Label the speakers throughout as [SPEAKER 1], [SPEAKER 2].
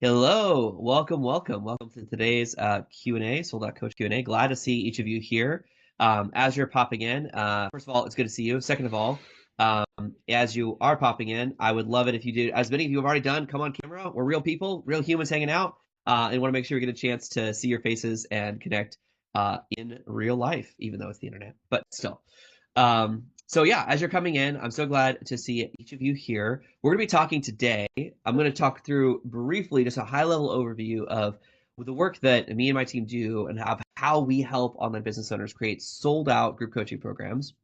[SPEAKER 1] Hello, welcome to today's Q&A, Sold Out Coach Q&A. Glad to see each of you here. As you're popping in, first of all, it's good to see you. Second of all, as you are popping in, I would love it if you do, as many of you have already done, come on camera. We're real people, real humans hanging out, and want to make sure we get a chance to see your faces and connect in real life, even though it's the internet, but still. So yeah, as you're coming in, I'm so glad to see each of you here. We're going to be talking today. I'm going to talk through briefly just a high-level overview of the work that me and my team do and how we help online business owners create sold-out group coaching programs.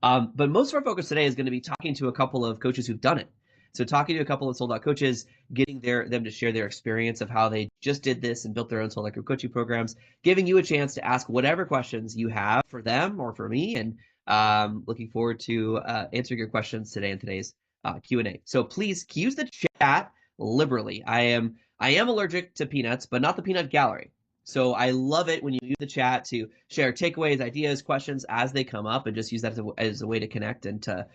[SPEAKER 1] But most of our focus today is going to be talking to a couple of coaches who've done it. So talking to a couple of sold-out coaches, getting them to share their experience of how they just did this and built their own sold-out group coaching programs, giving you a chance to ask whatever questions you have for them or for me, and looking forward to answering your questions today in today's Q&A. So please use the chat liberally. I am allergic to peanuts, but not the peanut gallery. So I love it when you use the chat to share takeaways, ideas, questions as they come up, and just use that as a way to connect and to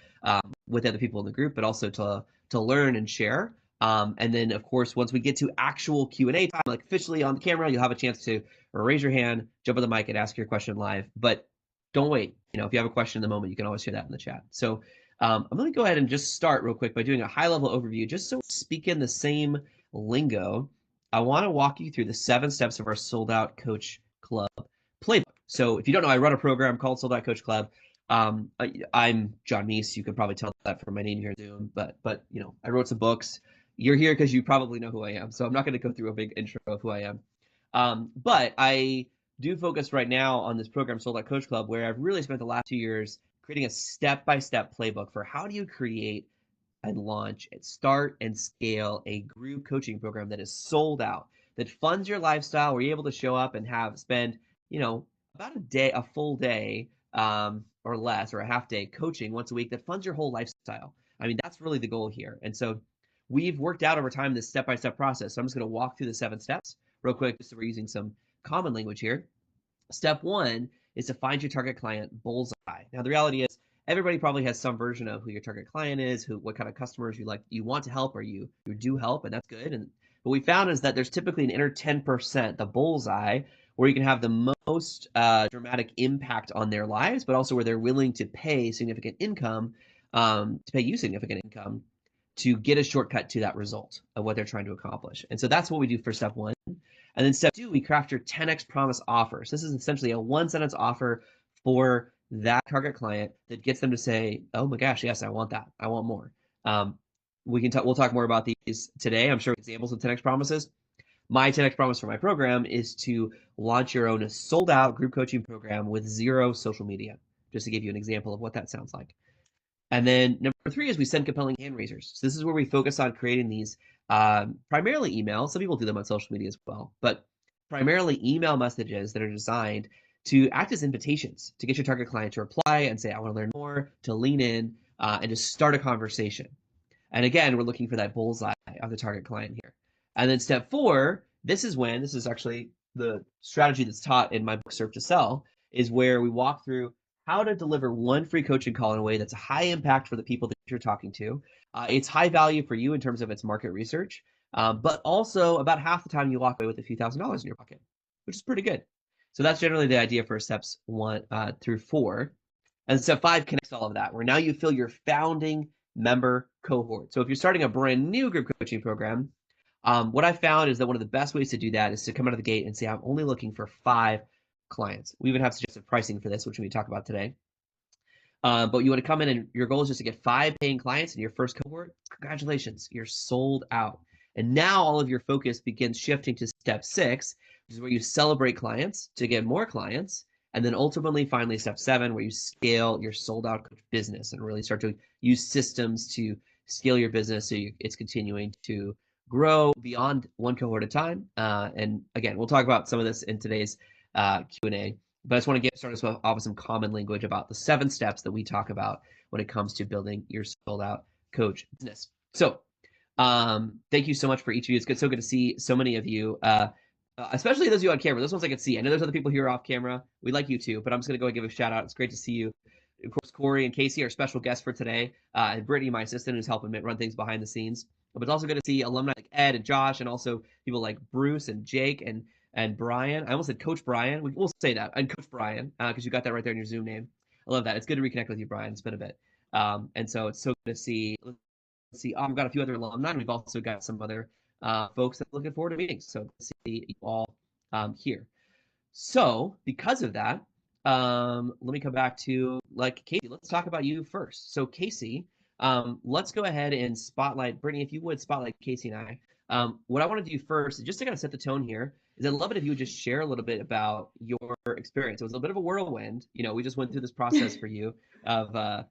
[SPEAKER 1] with other people in the group, but also to learn and share. And then, of course, once we get to actual Q&A time, like officially on the camera, you'll have a chance to raise your hand, jump on the mic, and ask your question live. But don't wait. If you have a question in the moment, you can always share that in the chat. So I'm going to go ahead and just start real quick by doing a high-level overview, just so we speak in the same lingo. I want to walk you through the 7 steps of our Sold Out Coach Club playbook. So if you don't know, I run a program called Sold Out Coach Club. I'm John Meese. You could probably tell that from my name here in Zoom. But I wrote some books. You're here because you probably know who I am. So I'm not going to go through a big intro of who I am. But I do focus right now on this program, Sold Out Coach Club, where I've really spent the last 2 years creating a step-by-step playbook for how do you create and launch and start and scale a group coaching program that is sold out, that funds your lifestyle, where you're able to show up and spend, about a full day, or less, or a half day coaching once a week that funds your whole lifestyle. I mean, that's really the goal here. And so we've worked out over time this step-by-step process. So I'm just going to walk through the 7 steps real quick, just so we're using some common language here. Step 1 is to find your target client bullseye. Now, the reality is everybody probably has some version of who your target client is, what kind of customers you want to help, or you do help, and that's good. And what we found is that there's typically an inner 10%, the bullseye, where you can have the most dramatic impact on their lives, but also where they're willing to pay significant income, to pay you significant income to get a shortcut to that result of what they're trying to accomplish. And so that's what we do for step 1. And then step 2, we craft your 10x promise offer. So this is essentially a 1-sentence offer for that target client that gets them to say, oh my gosh, yes, I want that. I want more. We'll talk more about these today. I'm sure examples of 10x promises. My 10x promise for my program is to launch your own sold out group coaching program with 0 social media, just to give you an example of what that sounds like. And then number 3 is we send compelling hand raisers. So this is where we focus on creating these primarily email. Some people do them on social media as well, but primarily email messages that are designed to act as invitations to get your target client to reply and say, I want to learn more, to lean in, and to start a conversation. And again, we're looking for that bullseye of the target client here. And then step 4, this is actually the strategy that's taught in my book, Serve to Sell, is where we walk through how to deliver one free coaching call in a way that's a high impact for the people that you're talking to. It's high value for you in terms of its market research, but also about half the time you walk away with a few $1,000s in your pocket, which is pretty good. So that's generally the idea for steps 1 through 4. And step 5 connects all of that, where now you fill your founding member cohort. So if you're starting a brand new group coaching program, what I found is that one of the best ways to do that is to come out of the gate and say, I'm only looking for 5 clients. We even have suggested pricing for this, which we talk about today. But you want to come in and your goal is just to get 5 paying clients in your first cohort. Congratulations, you're sold out. And now all of your focus begins shifting to step 6, which is where you celebrate clients to get more clients. And then ultimately, finally, step 7, where you scale your sold out coach business and really start to use systems to scale your business so it's continuing to grow beyond one cohort at a time. And again, we'll talk about some of this in today's Q&A, but I just want to get started off with some common language about the 7 steps that we talk about when it comes to building your sold out coach business. So thank you so much for each of you. It's so good to see so many of you, especially those of you on camera. Those ones I can see. I know there's other people here off camera. We like you too, but I'm just going to go and give a shout out. It's great to see you. Of course, Corey and Kacey are special guests for today. And Brittany, my assistant, who's helping me run things behind the scenes. But it's also good to see alumni like Ed and Josh, and also people like Bruce and Jake and Brian. I almost said Coach Brian. We'll say that. And Coach Brian, because you got that right there in your Zoom name. I love that. It's good to reconnect with you, Brian. It's been a bit. And so it's so good to see. Let's see. We've got a few other alumni. We've also got some other folks that are looking forward to meeting. So to see you all here. So because of that, let me come back to like Kacey. Let's talk about you first. So Kacey, let's go ahead and spotlight Brittany, if you would spotlight Kacey and I. What I want to do first, just to kind of set the tone here, is I'd love it if you would just share a little bit about your experience. It was a bit of a whirlwind. We just went through this process for you of I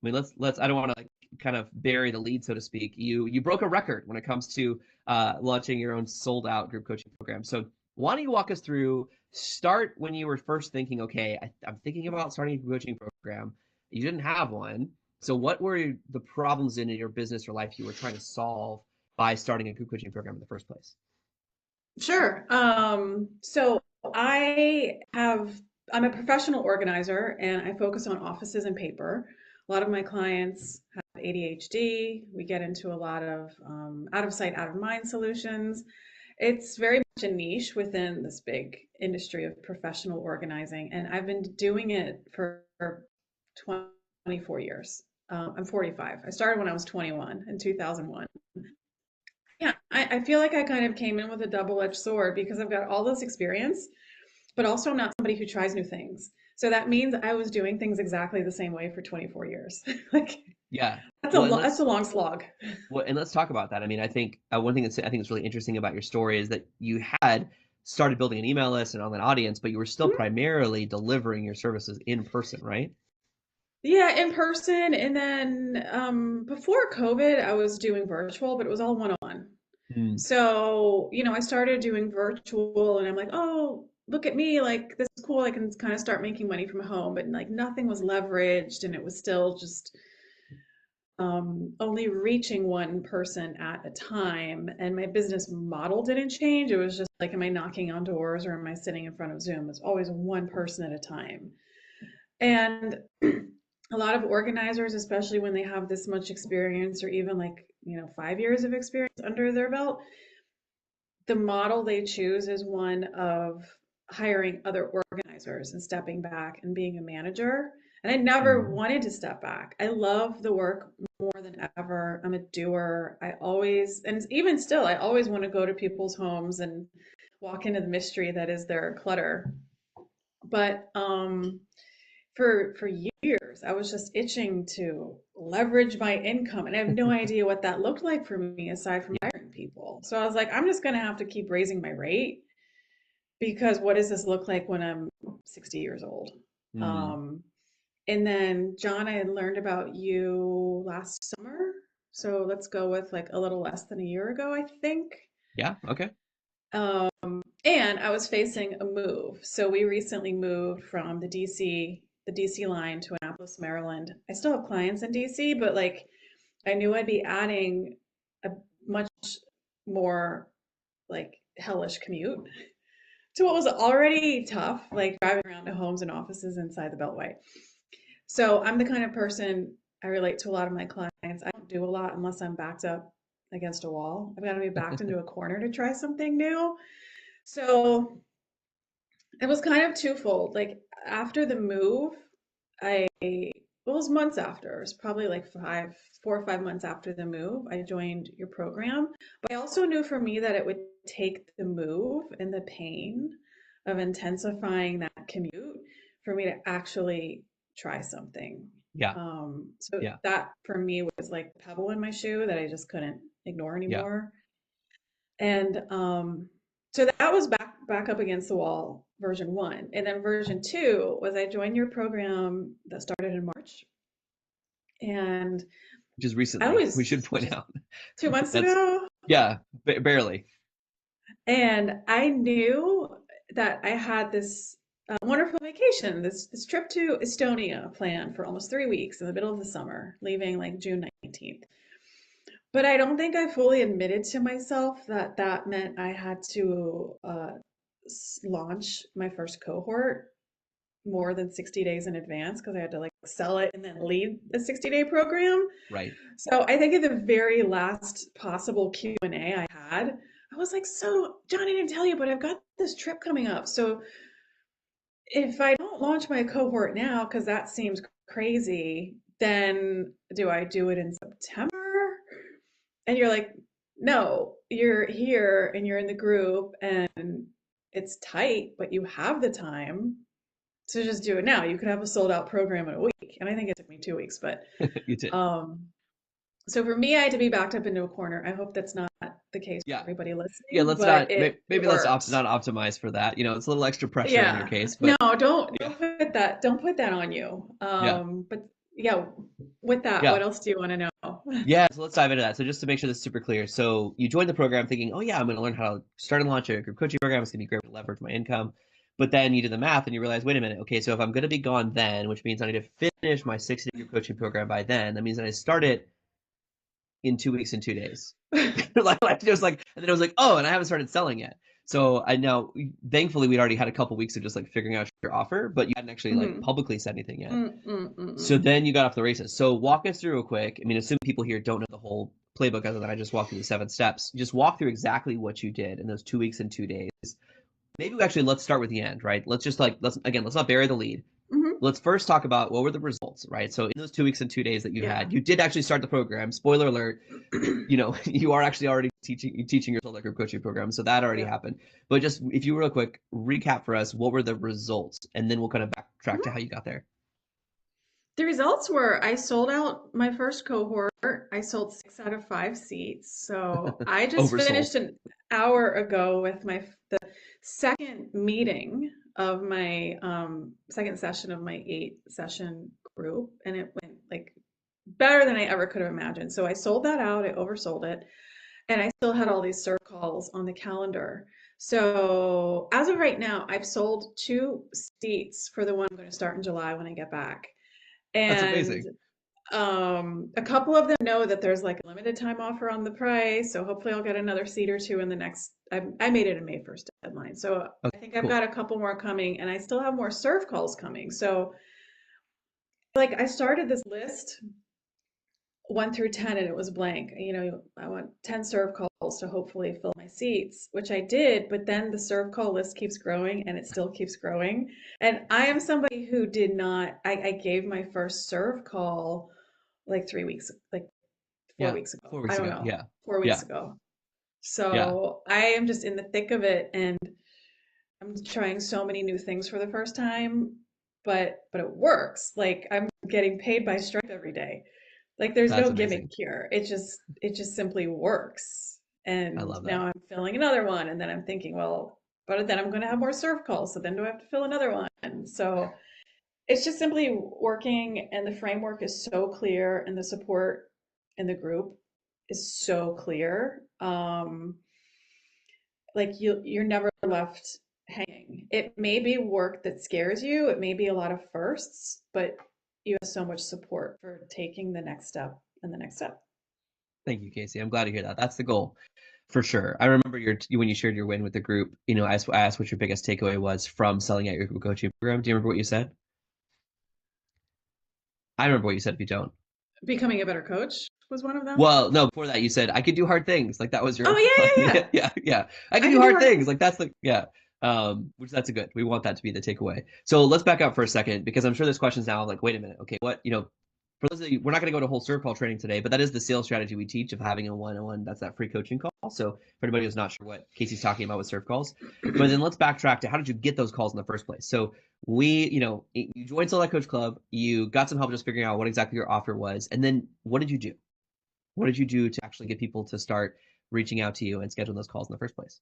[SPEAKER 1] mean, let's. I don't want to like kind of bury the lead, so to speak. You broke a record when it comes to launching your own sold out group coaching program. So why don't you walk us through? Start when you were first thinking, okay, I'm thinking about starting a group coaching program. You didn't have one. So what were the problems in your business or life you were trying to solve by starting a group coaching program in the first place?
[SPEAKER 2] Sure. So I'm a professional organizer and I focus on offices and paper. A lot of my clients have ADHD. We get into a lot of out of sight, out of mind solutions. It's very much a niche within this big industry of professional organizing, and I've been doing it for 24 years. I'm 45. I started when I was 21 in 2001. Yeah, I feel like I kind of came in with a double-edged sword because I've got all this experience, but also I'm not somebody who tries new things. So that means I was doing things exactly the same way for 24 years. Like
[SPEAKER 1] Yeah.
[SPEAKER 2] that's a long slog.
[SPEAKER 1] And let's talk about that. I mean, I think one thing I think is really interesting about your story is that you had started building an email list and online audience, but you were still
[SPEAKER 2] Mhm.
[SPEAKER 1] primarily delivering your services in person, right?
[SPEAKER 2] Yeah, in person, and then before COVID, I was doing virtual, but it was all one-on-one.
[SPEAKER 1] Mm,
[SPEAKER 2] So, I started doing virtual and I'm like, oh, look at me, like this is cool. I can kind of start making money from home, but like nothing was leveraged and it was still just only reaching one person at a time. And my business model didn't change. It was just like, am I knocking on doors or am I sitting in front of Zoom? It's always one person at a time. And a lot of organizers, especially when they have this much experience or even like, 5 years of experience under their belt, the model they choose is one of hiring other organizers and stepping back and being a manager. And I never
[SPEAKER 1] mm.
[SPEAKER 2] wanted to step back. I love the work more than ever. I'm a doer. I always, and even still, I always want to go to people's homes and walk into the mystery that is their clutter. But for years, I was just itching to leverage my income, and I have no idea what that looked like for me aside from
[SPEAKER 1] Yeah.
[SPEAKER 2] hiring people. So I was like, I'm just going to have to keep raising my rate because what does this look like when I'm 60 years old?
[SPEAKER 1] Mm.
[SPEAKER 2] Um, and then John, I had learned about you last summer. So let's go with like a little less than a year ago, I think.
[SPEAKER 1] Yeah. Okay.
[SPEAKER 2] And I was facing a move. So we recently moved from the DC line to Annapolis, Maryland. I still have clients in DC, but like I knew I'd be adding a much more like hellish commute to what was already tough, like driving around to homes and offices inside the Beltway. So I'm the kind of person I relate to a lot of my clients. I don't do a lot unless I'm backed up against a wall. I've got to be backed into a corner to try something new. So it was kind of twofold. Like after the move, it was months after. It was probably like 4 or 5 months after the move, I joined your program. But I also knew for me that it would take the move and the pain of intensifying that commute for me to actually try something.
[SPEAKER 1] Yeah.
[SPEAKER 2] So
[SPEAKER 1] Yeah.
[SPEAKER 2] that for me was like a pebble in my shoe that I just couldn't ignore
[SPEAKER 1] Yeah.
[SPEAKER 2] anymore. And so that was back up against the wall, version one. And then version two was I joined your program that started in March. And
[SPEAKER 1] Just
[SPEAKER 2] I
[SPEAKER 1] recently, we
[SPEAKER 2] always,
[SPEAKER 1] should point
[SPEAKER 2] just
[SPEAKER 1] out.
[SPEAKER 2] 2 months
[SPEAKER 1] That's
[SPEAKER 2] ago,
[SPEAKER 1] yeah, barely.
[SPEAKER 2] and I knew that I had this wonderful vacation, this trip to Estonia planned for almost 3 weeks in the middle of the summer, leaving like June 19th. But I don't think I fully admitted to myself that that meant I had to launch my first cohort more than 60 days in advance because I had to like sell it and then lead a 60-day program.
[SPEAKER 1] Right.
[SPEAKER 2] So I think at the very last possible Q&A I had, I was like, so Johnny didn't tell you, but I've got this trip coming up. So if I don't launch my cohort now, because that seems crazy, then do I do it in September? And you're like, no, you're here and you're in the group and it's tight, but you have the time to just do it now. You could have a sold out program in a week. And I think it took me 2 weeks, but
[SPEAKER 1] You did.
[SPEAKER 2] um, so for me, I had to be backed up into a corner. I hope that's not the case for
[SPEAKER 1] Yeah.
[SPEAKER 2] everybody
[SPEAKER 1] Yeah,
[SPEAKER 2] listening,
[SPEAKER 1] let's
[SPEAKER 2] but
[SPEAKER 1] not
[SPEAKER 2] it
[SPEAKER 1] maybe let's
[SPEAKER 2] worked.
[SPEAKER 1] not optimize for that. It's a little extra pressure in your
[SPEAKER 2] Yeah.
[SPEAKER 1] case,
[SPEAKER 2] No,
[SPEAKER 1] but yeah.
[SPEAKER 2] don't put that on you.
[SPEAKER 1] Yeah.
[SPEAKER 2] But yeah, with that,
[SPEAKER 1] Yeah.
[SPEAKER 2] what else do you want to know?
[SPEAKER 1] Yeah, so let's dive into that. So just to make sure this is super clear. So you joined the program thinking, oh yeah, I'm going to learn how to start and launch a group coaching program. It's going to be great to leverage my income. But then you did the math and you realize, wait a minute. Okay, so if I'm going to be gone then, which means I need to finish my 60-day group coaching program by then, that means that I start it in 2 weeks and 2 days. Like it was like, and then it was like, oh, and I haven't started selling yet. So I know, thankfully, we'd already had a couple weeks of just like figuring out your offer, but you hadn't actually like
[SPEAKER 2] Mhm.
[SPEAKER 1] publicly said anything yet.
[SPEAKER 2] Mm, mm, mm,
[SPEAKER 1] So
[SPEAKER 2] mm.
[SPEAKER 1] then you got off the races. So walk us through real quick. I mean, assume people here don't know the whole playbook other than I just walked through the 7 steps. Just walk through exactly what you did in those 2 weeks and 2 days. Maybe actually let's start with the end, right? Let's just like let's not bury the lead.
[SPEAKER 2] Mhm.
[SPEAKER 1] Let's first talk about what were the results, right? So in those 2 weeks and 2 days that you
[SPEAKER 2] Yeah.
[SPEAKER 1] had, you did actually start the program. Spoiler alert, you are actually already teaching yourself like group coaching program, so that already
[SPEAKER 2] Yeah.
[SPEAKER 1] happened. But just if you real quick recap for us, what were the results, and then we'll kind of backtrack to
[SPEAKER 2] Mhm.
[SPEAKER 1] how you got there.
[SPEAKER 2] The results were I sold out my first cohort. I sold 6 out of 5 seats. So I just
[SPEAKER 1] Oversold.
[SPEAKER 2] finished an hour ago with the second meeting of my second session of my 8 session group, and it went like better than I ever could have imagined. So I sold that out. I oversold it, and I still had all these serve calls on the calendar. So as of right now, I've sold 2 seats for the one I'm going to start in July when I get back.
[SPEAKER 1] That's
[SPEAKER 2] And
[SPEAKER 1] amazing.
[SPEAKER 2] a couple of them know that there's like a limited time offer on the price. So hopefully I'll get another seat or two in the next. I made it a May 1st deadline. So I
[SPEAKER 1] Okay,
[SPEAKER 2] think I've
[SPEAKER 1] cool.
[SPEAKER 2] got a couple more coming and I still have more serve calls coming. So like I started this list 1 through 10 and it was blank. I want 10 serve calls to hopefully fill my seats, which I did, but then the serve call list keeps growing and it still keeps growing. And I am somebody who did not, I gave my first serve call like 3 weeks, like four
[SPEAKER 1] Yeah,
[SPEAKER 2] weeks ago.
[SPEAKER 1] 4 weeks
[SPEAKER 2] I don't
[SPEAKER 1] ago.
[SPEAKER 2] know,
[SPEAKER 1] Yeah,
[SPEAKER 2] 4 weeks
[SPEAKER 1] yeah,
[SPEAKER 2] ago.
[SPEAKER 1] yeah.
[SPEAKER 2] So I am just in the thick of it and I'm trying so many new things for the first time, but it works. Like I'm getting paid by Stripe every day. Like there's
[SPEAKER 1] That's
[SPEAKER 2] no gimmick
[SPEAKER 1] amazing.
[SPEAKER 2] here. It just simply works.
[SPEAKER 1] I
[SPEAKER 2] And
[SPEAKER 1] love
[SPEAKER 2] now
[SPEAKER 1] that.
[SPEAKER 2] I'm filling another one and then I'm thinking, well, but then I'm going to have more serve calls. So then do I have to fill another one? And so it's just simply working and the framework is so clear and the support in the group is so clear. Like you're never left hanging. It may be work that scares you, it may be a lot of firsts, but you have so much support for taking the next step and the next step.
[SPEAKER 1] Thank you, Casey. I'm glad to hear that. That's the goal for sure. I remember when you shared your win with the group. I asked what your biggest takeaway was from selling out your group coaching program. Do you remember what you said? I remember what you said. If you don't,
[SPEAKER 2] Becoming a better coach was one of them.
[SPEAKER 1] well, no. Before that, you said I could do hard things. Like that was your
[SPEAKER 2] Oh yeah, yeah,
[SPEAKER 1] line.
[SPEAKER 2] yeah.
[SPEAKER 1] Yeah, yeah. I can
[SPEAKER 2] I
[SPEAKER 1] do
[SPEAKER 2] can do
[SPEAKER 1] hard
[SPEAKER 2] hard
[SPEAKER 1] things.
[SPEAKER 2] things.
[SPEAKER 1] Like that's the yeah. Which that's a good. We want that to be the takeaway. So let's back up for a second because I'm sure there's questions now. Like, wait a minute. Okay, what for those of you, we're not going to go to whole serve call training today, but that is the sales strategy we teach of having a one-on-one. That's that free coaching call. So for anybody who's not sure what Casey's talking about with serve calls, but then let's backtrack to how did you get those calls in the first place? So you joined Select Coach Club, you got some help just figuring out what exactly your offer was, and then what did you do? What did you do to actually get people to start reaching out to you and scheduling those calls in the first place?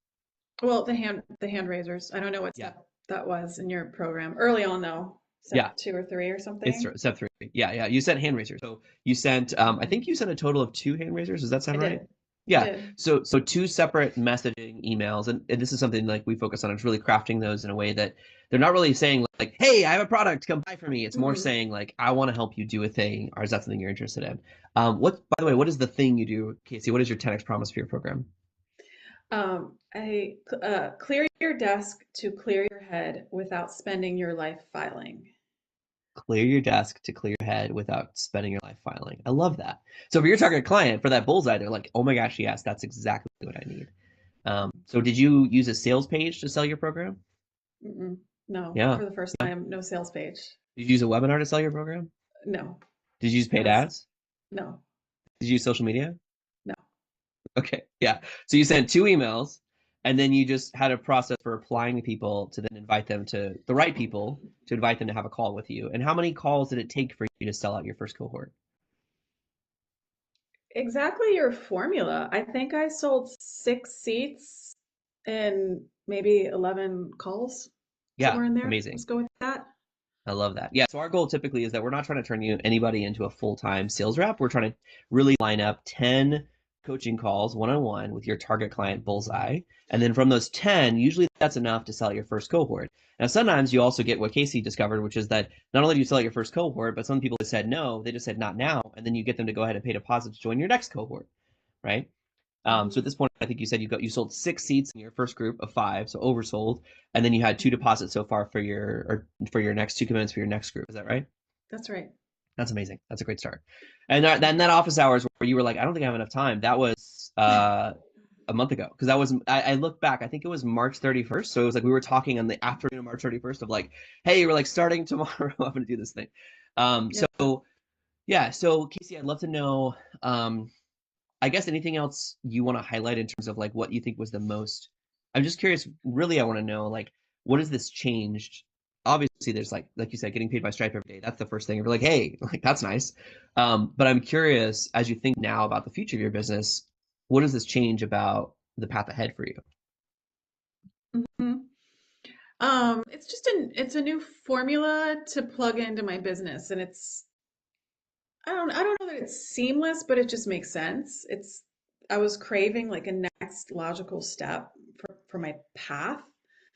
[SPEAKER 2] Well, the hand raisers. I don't know what
[SPEAKER 1] Yeah,
[SPEAKER 2] step that was in your program. Early on though,
[SPEAKER 1] yeah,
[SPEAKER 2] step 2 or 3 or
[SPEAKER 1] it's
[SPEAKER 2] something.
[SPEAKER 1] step 3. Yeah, yeah. You sent hand raisers. So you sent, I think you sent a total of 2 hand raisers. Does that
[SPEAKER 2] I
[SPEAKER 1] sound right?
[SPEAKER 2] did. I
[SPEAKER 1] Yeah.
[SPEAKER 2] did.
[SPEAKER 1] So 2 separate messaging emails, and this is something like we focus on. It's really crafting those in a way that they're not really saying like, "Hey, I have a product, come buy from me." It's more
[SPEAKER 2] Mm-mm.
[SPEAKER 1] saying like, "I want to help you do a thing," or is that something you're interested in? By the way, what is the thing you do, Casey? What is your 10x promise for your program?
[SPEAKER 2] Clear your desk to clear your head without spending your life filing.
[SPEAKER 1] Clear your desk to clear your head without spending your life filing. I love that. So for your target client, for that bullseye, they're like, oh my gosh, yes, that's exactly what I need. So did you use a sales page to sell your program?
[SPEAKER 2] Mm-mm. No,
[SPEAKER 1] Yeah.
[SPEAKER 2] for the first
[SPEAKER 1] Yeah.
[SPEAKER 2] time, no sales page.
[SPEAKER 1] Did you use a webinar to sell your program?
[SPEAKER 2] No,
[SPEAKER 1] Did you use
[SPEAKER 2] it
[SPEAKER 1] paid
[SPEAKER 2] was
[SPEAKER 1] ads?
[SPEAKER 2] no,
[SPEAKER 1] Did you use social media?
[SPEAKER 2] no.
[SPEAKER 1] Okay. Yeah. So you sent two emails and then you just had a process for applying to people to then invite them to the right people to invite them to have a call with you. And how many calls did it take for you to sell out your first cohort?
[SPEAKER 2] Exactly your formula. I think I sold 6 seats and maybe 11 calls,
[SPEAKER 1] Yeah.
[SPEAKER 2] somewhere in there.
[SPEAKER 1] Amazing.
[SPEAKER 2] Let's go with that.
[SPEAKER 1] I love that. Yeah. So our goal typically is that we're not trying to turn anybody into a full-time sales rep. We're trying to really line up 10 coaching calls one-on-one with your target client bullseye. And then from those 10, usually that's enough to sell your first cohort. Now, sometimes you also get what Kacey discovered, which is that not only do you sell your first cohort, but some people just said no, they just said not now. And then you get them to go ahead and pay deposit to join your next cohort, right? So at
[SPEAKER 2] Mhm.
[SPEAKER 1] this point, I think you said you sold 6 seats in your first group of five, so oversold, and then you had two deposits so far for your next two commitments for your next group. Is that right?
[SPEAKER 2] That's right.
[SPEAKER 1] That's amazing. That's a great start. And then that office hours where you were like, I don't think I have enough time. That was a month ago because I look back. I think it was March 31st. So it was like we were talking on the afternoon of March 31st of like, hey, we're like starting tomorrow. I'm gonna do this thing.
[SPEAKER 2] Yeah.
[SPEAKER 1] So yeah. So Casey, I'd love to know. I guess anything else you want to highlight in terms of like what you think was the most. I'm just curious. Really, I want to know like what has this changed? Obviously, there's like you said, getting paid by Stripe every day. That's the first thing. You're like, hey, like that's nice. But I'm curious as you think now about the future of your business, what does this change about the path ahead for you?
[SPEAKER 2] Mhm. It's a new formula to plug into my business, and I don't know that it's seamless, but it just makes sense. I was craving like a next logical step for my path,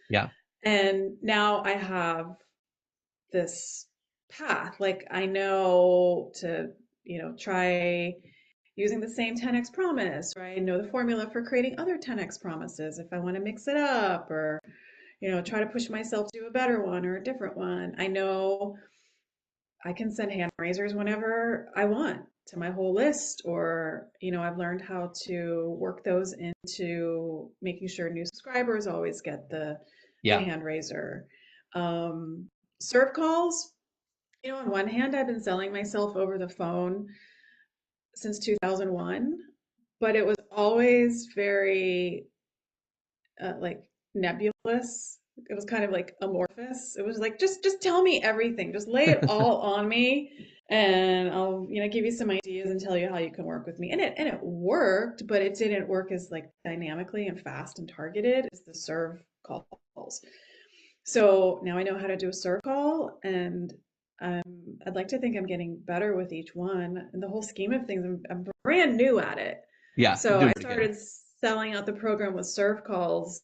[SPEAKER 1] Yeah,
[SPEAKER 2] and now I have this path. Like I know to, try using the same 10x promise, right? I know the formula for creating other 10x promises if I want to mix it up or, try to push myself to do a better one or a different one. I know I can send hand raisers whenever I want to my whole list, or, I've learned how to work those into making sure new subscribers always get the
[SPEAKER 1] yeah,
[SPEAKER 2] hand raiser. Serve calls, on one hand, I've been selling myself over the phone since 2001, but it was always very like nebulous. It was kind of like amorphous. It was like just tell me everything. Just lay it all on me and I'll, give you some ideas and tell you how you can work with me. And it worked, but it didn't work as like dynamically and fast and targeted as the serve calls. So now I know how to do a serve call, and I'd like to think I'm getting better with each one. In the whole scheme of things, I'm brand new at it.
[SPEAKER 1] yeah. You're
[SPEAKER 2] So
[SPEAKER 1] doing
[SPEAKER 2] I
[SPEAKER 1] pretty good.
[SPEAKER 2] started selling out the program with serve calls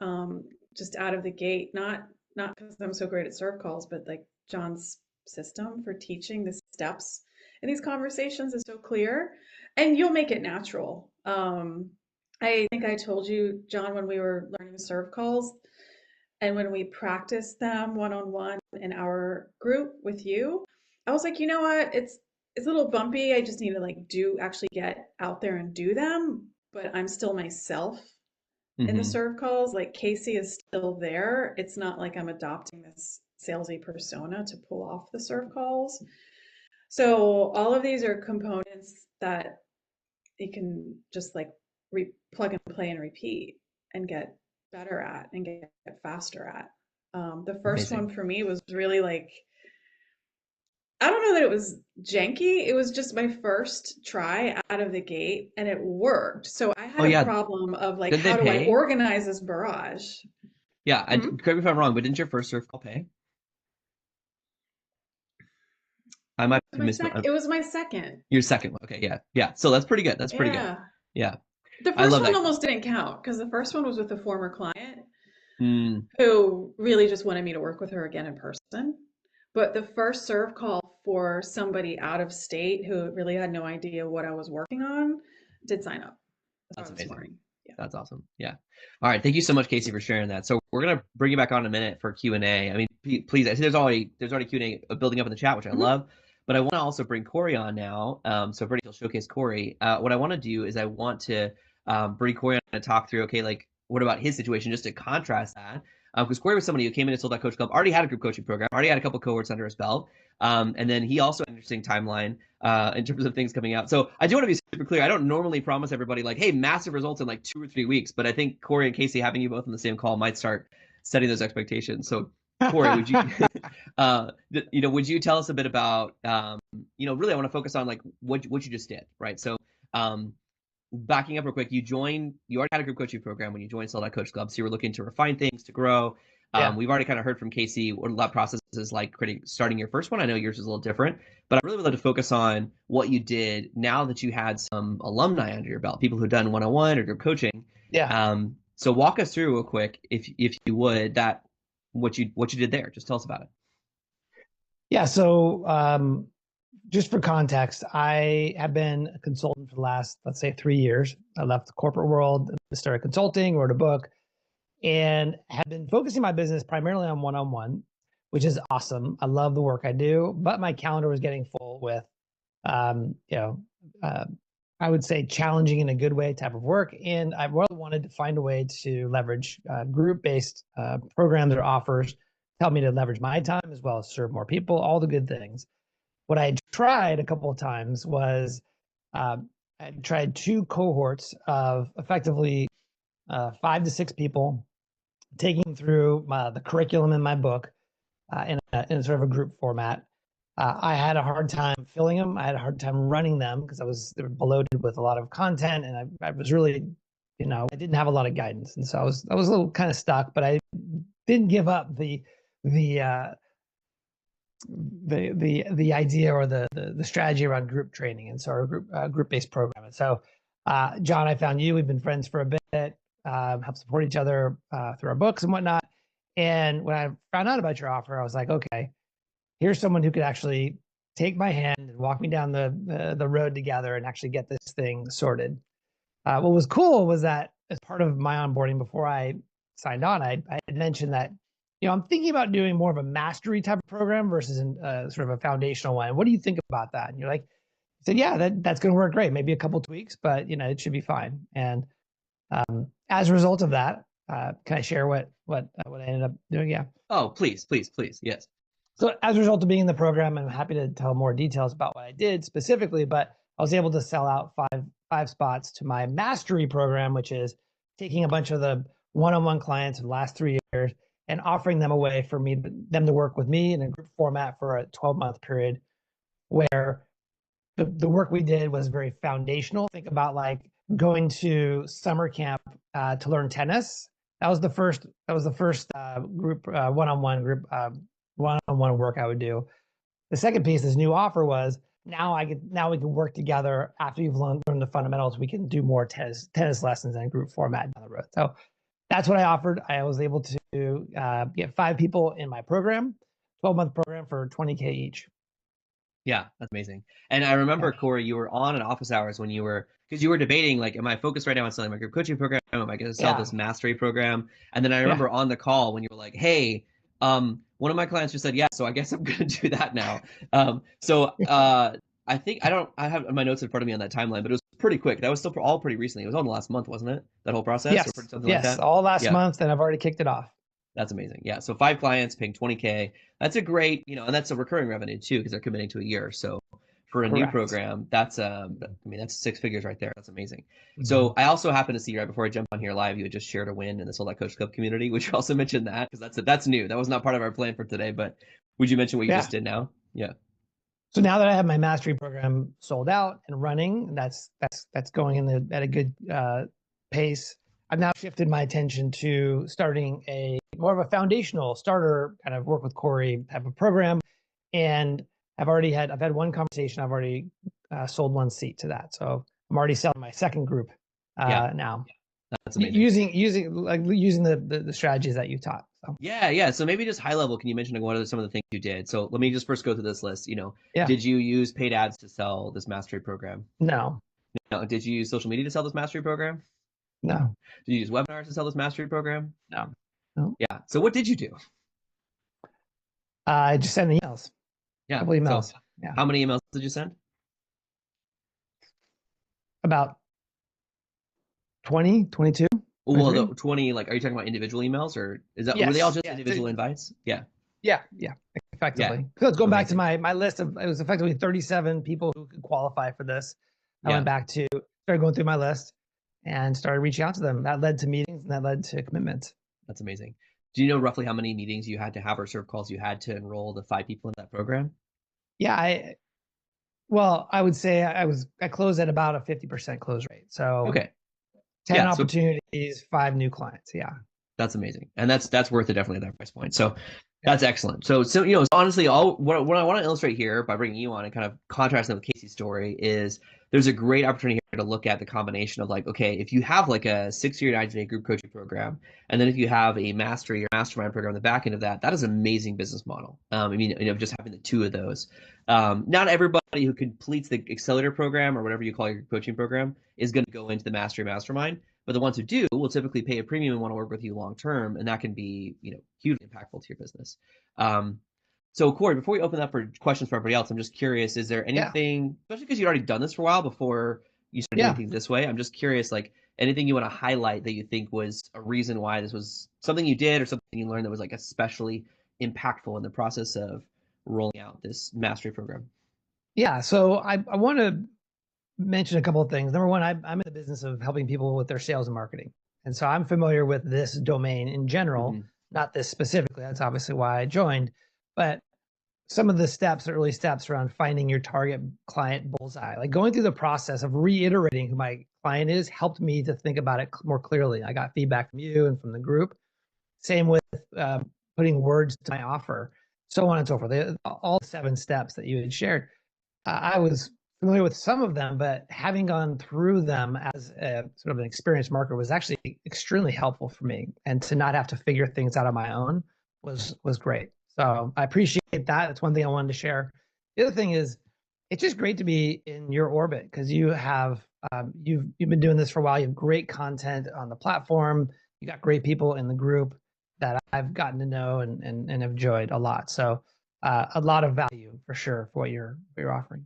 [SPEAKER 2] um, just out of the gate. Not because I'm so great at serve calls, but like John's system for teaching the steps in these conversations is so clear, and you'll make it natural. I think I told you, John, when we were learning serve calls, and when we practiced them one on one in our group with you, I was like, you know what? It's a little bumpy. I just need to like do actually get out there and do them, but I'm still myself in the
[SPEAKER 1] Hmm.
[SPEAKER 2] serve calls. Like Kacey is still there. It's not like I'm adopting this salesy persona to pull off the serve calls. So all of these are components that you can just like plug and play and repeat and get better at and get faster at. The first
[SPEAKER 1] Amazing.
[SPEAKER 2] one for me was really like, I don't know that it was janky. It was just my first try out of the gate and it worked. So I
[SPEAKER 1] Oh
[SPEAKER 2] had a
[SPEAKER 1] yeah.
[SPEAKER 2] problem of like,
[SPEAKER 1] Did they
[SPEAKER 2] how do I
[SPEAKER 1] pay?
[SPEAKER 2] organize this barrage?
[SPEAKER 1] Yeah.
[SPEAKER 2] Hmm?
[SPEAKER 1] Correct me if I'm wrong, but didn't your first surf call pay? I might have missed
[SPEAKER 2] It was my second.
[SPEAKER 1] your second one. Okay. Yeah. Yeah. So that's pretty good. That's pretty good.
[SPEAKER 2] Yeah.
[SPEAKER 1] Yeah.
[SPEAKER 2] The
[SPEAKER 1] I
[SPEAKER 2] first
[SPEAKER 1] love
[SPEAKER 2] one
[SPEAKER 1] that.
[SPEAKER 2] almost didn't count because the first one was with a former client
[SPEAKER 1] Mm,
[SPEAKER 2] who really just wanted me to work with her again in person. But the first serve call for somebody out of state who really had no idea what I was working on did sign up. I saw
[SPEAKER 1] that's
[SPEAKER 2] this
[SPEAKER 1] amazing.
[SPEAKER 2] morning. Yeah.
[SPEAKER 1] That's awesome. Yeah. All right. Thank you so much, Kacey, for sharing that. So we're gonna bring you back on in a minute for Q&A. I mean, please. I see there's already Q&A building up in the chat, which I
[SPEAKER 2] Hmm.
[SPEAKER 1] love. But I want to also bring Corey on now. So Brittany will showcase Corey. What I want to do is I want to bring Corey on and talk through. Okay, like what about his situation, just to contrast that. Because Corey was somebody who came into Sold Out Coach Club, already had a group coaching program, already had a couple cohorts under his belt, and then he also had an interesting timeline in terms of things coming out. So I do want to be super clear. I don't normally promise everybody like, hey, massive results in like 2 or 3 weeks, but I think Corey and Kacey having you both on the same call might start setting those expectations. So Corey, would you, would you tell us a bit about, really I want to focus on like what you just did, right? So, backing up real quick, you already had a group coaching program when you joined Sold Out Coach Club, so you were looking to refine things, to grow.
[SPEAKER 3] Yeah.
[SPEAKER 1] We've already kind of heard from Kacey what that process is like starting your first one. I know yours is a little different, but I really would love to focus on what you did now that you had some alumni under your belt, people who've done one-on-one or group coaching.
[SPEAKER 3] Yeah.
[SPEAKER 1] So walk us through real quick, if you would, that what you did there. Just tell us about it.
[SPEAKER 3] Yeah. So just for context, I have been a consultant for the last, let's say, 3 years. I left the corporate world, started consulting, wrote a book, and have been focusing my business primarily on one-on-one, which is awesome. I love the work I do, but my calendar was getting full with, um, you know, uh, I would say challenging in a good way type of work. And I really wanted to find a way to leverage group-based programs or offers to help me to leverage my time as well as serve more people, all the good things. What I tried a couple of times was I tried 2 cohorts of effectively 5 to 6 people, taking through the curriculum in my book in sort of a group format. I had a hard time filling them. I had a hard time running them because they were bloated with a lot of content, and I was really, I didn't have a lot of guidance, and so I was a little kind of stuck. But I didn't give up the uh, the idea or the strategy around group training, and so our group based program. And so, John, I found you. We've been friends for a bit, help support each other through our books and whatnot. And when I found out about your offer, I was like, okay, here's someone who could actually take my hand and walk me down the road together and actually get this thing sorted. What was cool was that as part of my onboarding before I signed on, I had mentioned that, I'm thinking about doing more of a mastery type of program versus sort of a foundational one. What do you think about that? And you're like, I said, yeah, that's going to work great. Maybe a couple tweaks, but it should be fine. And as a result of that, can I share what I ended up doing? Yeah.
[SPEAKER 1] Oh, please, please, please. Yes.
[SPEAKER 3] So as a result of being in the program, I'm happy to tell more details about what I did specifically, but I was able to sell out five spots to my mastery program, which is taking a bunch of the one-on-one clients of the last 3 years and offering them a way for them to work with me in a group format for a 12-month period, where the work we did was very foundational. Think about like going to summer camp to learn tennis. That was the first group one-on-one work I would do. The second piece, this new offer, was now we can work together after you've learned the fundamentals. We can do more tennis lessons in a group format down the road. So that's what I offered. I was able to get 5 people in my program, 12-month program for $20K each.
[SPEAKER 1] Yeah, that's amazing. And I remember,
[SPEAKER 3] Yeah.
[SPEAKER 1] Corey, you were on at office hours because you were debating, like, am I focused right now on selling my group coaching program? Am I going to sell this mastery program? And then I remember on the call when you were like, hey, one of my clients just said, yeah, so I guess I'm going to do that now. I think I have my notes in front of me on that timeline, but it was pretty quick. That was still all pretty recently. It was on the last month, wasn't it? That whole process
[SPEAKER 3] Yes.
[SPEAKER 1] or something like
[SPEAKER 3] Yes.
[SPEAKER 1] that?
[SPEAKER 3] All last
[SPEAKER 1] Yeah.
[SPEAKER 3] month, and I've already kicked it off.
[SPEAKER 1] That's amazing. Yeah. So 5 clients paying 20K. That's a great, and that's a recurring revenue too, because they're committing to a year. So for a new program, that's 6 figures right there. That's amazing. So I also happen to see right before I jump on here live, you had just shared a win in the Sold Out Coach Club community, which you also mentioned that because that's new. That was not part of our plan for today, but would you mention what you just did now? Yeah.
[SPEAKER 3] So now that I have my mastery program sold out and running, that's going at a good pace. I've now shifted my attention to starting a more of a foundational starter kind of work with Corey type of program, and I've had one conversation. I've already sold 1 seat to that, so I'm already selling my second group now.
[SPEAKER 1] That's amazing.
[SPEAKER 3] Using the strategies that you taught. So.
[SPEAKER 1] Yeah. So maybe just high level, can you mention what are some of the things you did? So let me just first go through this list. Did you use paid ads to sell this mastery program?
[SPEAKER 3] No.
[SPEAKER 1] No. Did you use social media to sell this mastery program?
[SPEAKER 3] No,
[SPEAKER 1] Did you use webinars to sell this mastery program?
[SPEAKER 3] no, no.
[SPEAKER 1] Yeah. So what did you do?
[SPEAKER 3] I just sent emails, a
[SPEAKER 1] Yeah.
[SPEAKER 3] couple
[SPEAKER 1] So
[SPEAKER 3] emails. Yeah,
[SPEAKER 1] how many emails did you send?
[SPEAKER 3] about 20, 22,
[SPEAKER 1] Well,
[SPEAKER 3] 23.
[SPEAKER 1] the 20, like, are you talking about individual emails or were they all
[SPEAKER 3] Yes,
[SPEAKER 1] just
[SPEAKER 3] yeah,
[SPEAKER 1] individual invites? Yeah.
[SPEAKER 3] yeah,
[SPEAKER 1] Yeah.
[SPEAKER 3] effectively. So it's going back to
[SPEAKER 1] Amazing.
[SPEAKER 3] my list of, it was effectively 37 people who could qualify for this. I
[SPEAKER 1] Yeah.
[SPEAKER 3] went back to, started going through my list and started reaching out to them. That led to meetings and that led to commitments.
[SPEAKER 1] That's amazing. Do you know roughly how many meetings you had to have or serve calls you had to enroll the 5 people in that program?
[SPEAKER 3] Yeah, well, I would say I closed at about a 50% close rate. So
[SPEAKER 1] Okay.
[SPEAKER 3] 10
[SPEAKER 1] Yeah. So
[SPEAKER 3] opportunities, 5 new clients. Yeah.
[SPEAKER 1] that's amazing. And that's worth it definitely at that price point. So that's excellent. So you know, honestly, all what I want to illustrate here by bringing you on and kind of contrasting with Casey's story is there's a great opportunity here to look at the combination of like, okay, if you have like a 6 or 9 day group coaching program, and then if you have a mastery or mastermind program on the back end of that, that is an amazing business model. I mean, you know, just having the two of those. Not everybody who completes the accelerator program or whatever you call your coaching program is going to go into the mastery mastermind. But the ones who do will typically pay a premium and want to work with you long term, and that can be, you know, hugely impactful to your business. So Corey, before we open up for questions for everybody else, I'm just curious: is there
[SPEAKER 3] Yeah.
[SPEAKER 1] anything, especially because you'd already done this for a while before you started doing
[SPEAKER 3] Yeah.
[SPEAKER 1] things this way? I'm just curious, like anything you want to highlight that you think was a reason why this was something you did or something you learned that was like especially impactful in the process of rolling out this mastery program.
[SPEAKER 3] Yeah. So I want to mention a couple of things. Number one, I'm in the business of helping people with their sales and marketing. And so I'm familiar with this domain in general,
[SPEAKER 1] Mm-hmm.
[SPEAKER 3] not this specifically. That's obviously why I joined. But some of the steps, early steps around finding your target client bullseye, like going through the process of reiterating who my client is, helped me to think about it more clearly. I got feedback from you and from the group. Same with uh, putting words to my offer, so on and so forth. All 7 steps that you had shared. I was familiar with some of them, but having gone through them as a sort of an experienced marketer was actually extremely helpful for me. And to not have to figure things out on my own was great. So I appreciate that. That's one thing I wanted to share. The other thing is, it's just great to be in your orbit because you have you've been doing this for a while. You have great content on the platform. You got great people in the group that I've gotten to know and have enjoyed a lot. So a lot of value for sure for what you're offering.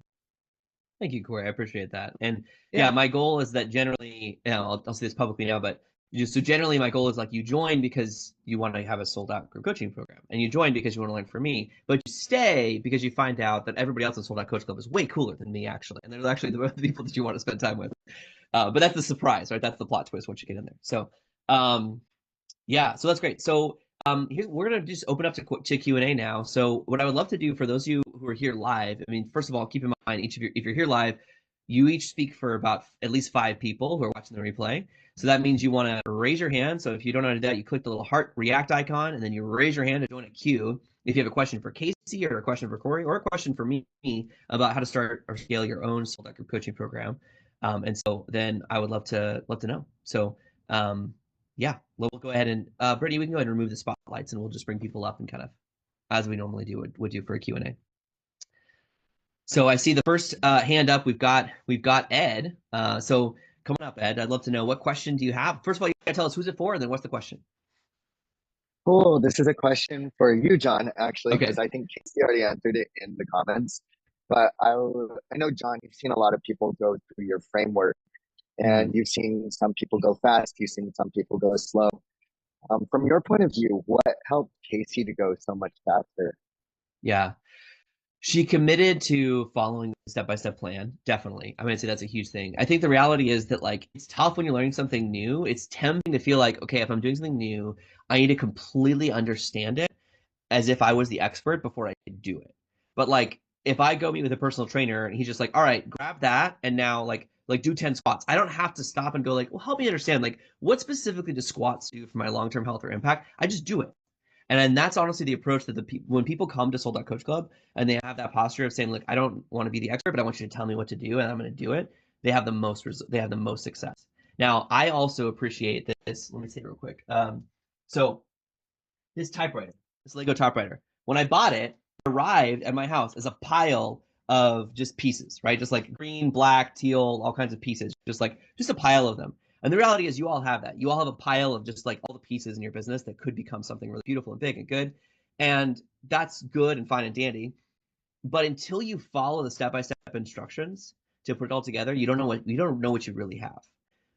[SPEAKER 1] Thank you, Corey. I appreciate that. And yeah,
[SPEAKER 3] Yeah.
[SPEAKER 1] my goal is that generally, you know, I'll say this publicly now, but just so generally, my goal is like you join because you want to have a sold out group coaching program, and you join because you want to learn from me, but you stay because you find out that everybody else in Sold Out Coach Club is way cooler than me, actually, and they're actually the people that you want to spend time with. But that's the surprise, right? That's the plot twist once you get in there. So, yeah, so that's great. So we're gonna just open up to Q&A now. So what I would love to do for those of you who are here live, I mean, first of all, keep in mind each of you, if you're here live, you each speak for about at least 5 people who are watching the replay. So that means you want to raise your hand. So if you don't know how to do that, you click the little heart react icon, and then you raise your hand to join a queue. If you have a question for Casey or a question for Corey or a question for me about how to start or scale your own sold out group coaching program, and so then I would love to know. So yeah, we'll go ahead and Brittany, we can go ahead and remove the spotlights, and we'll just bring people up and kind of as we normally would do for a Q&A. So I see the first hand up. We've got Ed. So come on up, Ed. I'd love to know, what question do you have? First of all, you gotta tell us who's it for, and then what's the question?
[SPEAKER 4] Cool. This is a question for you, John, actually,
[SPEAKER 1] Okay.
[SPEAKER 4] because I think Casey already answered it in the comments. But I know, John, you've seen a lot of people go through your framework, and you've seen some people go fast, you've seen some people go slow. From your point of view, what helped Casey to go so much faster?
[SPEAKER 1] Yeah. She committed to following the step-by-step plan. Definitely. I'm going to say that's a huge thing. I think the reality is that like it's tough when you're learning something new. It's tempting to feel like, okay, if I'm doing something new, I need to completely understand it as if I was the expert before I could do it. But like if I go meet with a personal trainer and he's just like, all right, grab that and now like do 10 squats. I don't have to stop and go like, well, help me understand like what specifically do squats do for my long-term health or impact? I just do it. And then that's honestly the approach that when people come to Sold Out Coach Club and they have that posture of saying, look, I don't want to be the expert, but I want you to tell me what to do, and I'm going to do it. They have the most success. Now, I also appreciate this. Let me say it real quick. So this typewriter, this Lego typewriter, when I bought it, it arrived at my house as a pile of just pieces, right? Just like green, black, teal, all kinds of pieces, just a pile of them. And the reality is you all have that. You all have a pile of just like all the pieces in your business that could become something really beautiful and big and good. And that's good and fine and dandy. But until you follow the step-by-step instructions to put it all together, you don't know what you really have.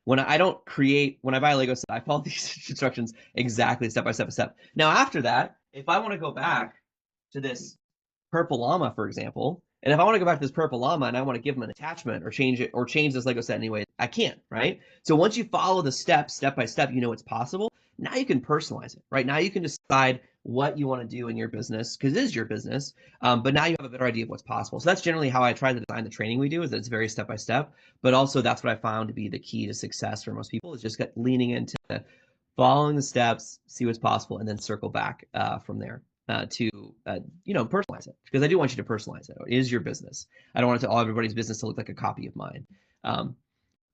[SPEAKER 1] When I buy a Lego set, I follow these instructions exactly step by step. Now after that, if I want to go back to this purple llama, for example, and if I want to go back to this purple llama and I want to give them an attachment or change this Lego set anyway, I can't, right? So once you follow the steps step by step, you know it's possible. Now you can personalize it, right? Now you can decide what you want to do in your business because it is your business. But now you have a better idea of what's possible. So that's generally how I try to design the training we do, is that it's very step by step. But also that's what I found to be the key to success for most people, is just leaning into following the steps, see what's possible, and then circle back from there to personalize it, because I do want you to personalize it. It is your business. I don't want everybody's business to look like a copy of mine.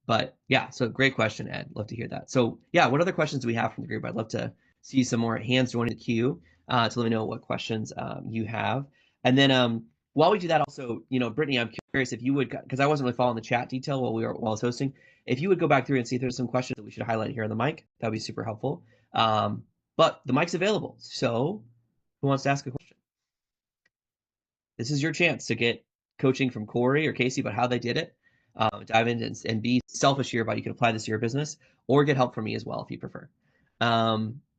[SPEAKER 1] But yeah, so great question, Ed. Love to hear that. So yeah, what other questions do we have from the group? I'd love to see some more hands joining the queue to let me know what questions you have. And then while we do that, also, Brittany, I'm curious if you would, because I wasn't really following the chat detail while I was hosting, if you would go back through and see if there's some questions that we should highlight here on the mic, that'd be super helpful. But the mic's available, so who wants to ask a question? This is your chance to get coaching from Corey or Kacey about how they did it. Dive in and be selfish here about you can apply this to your business, or get help from me as well if you prefer.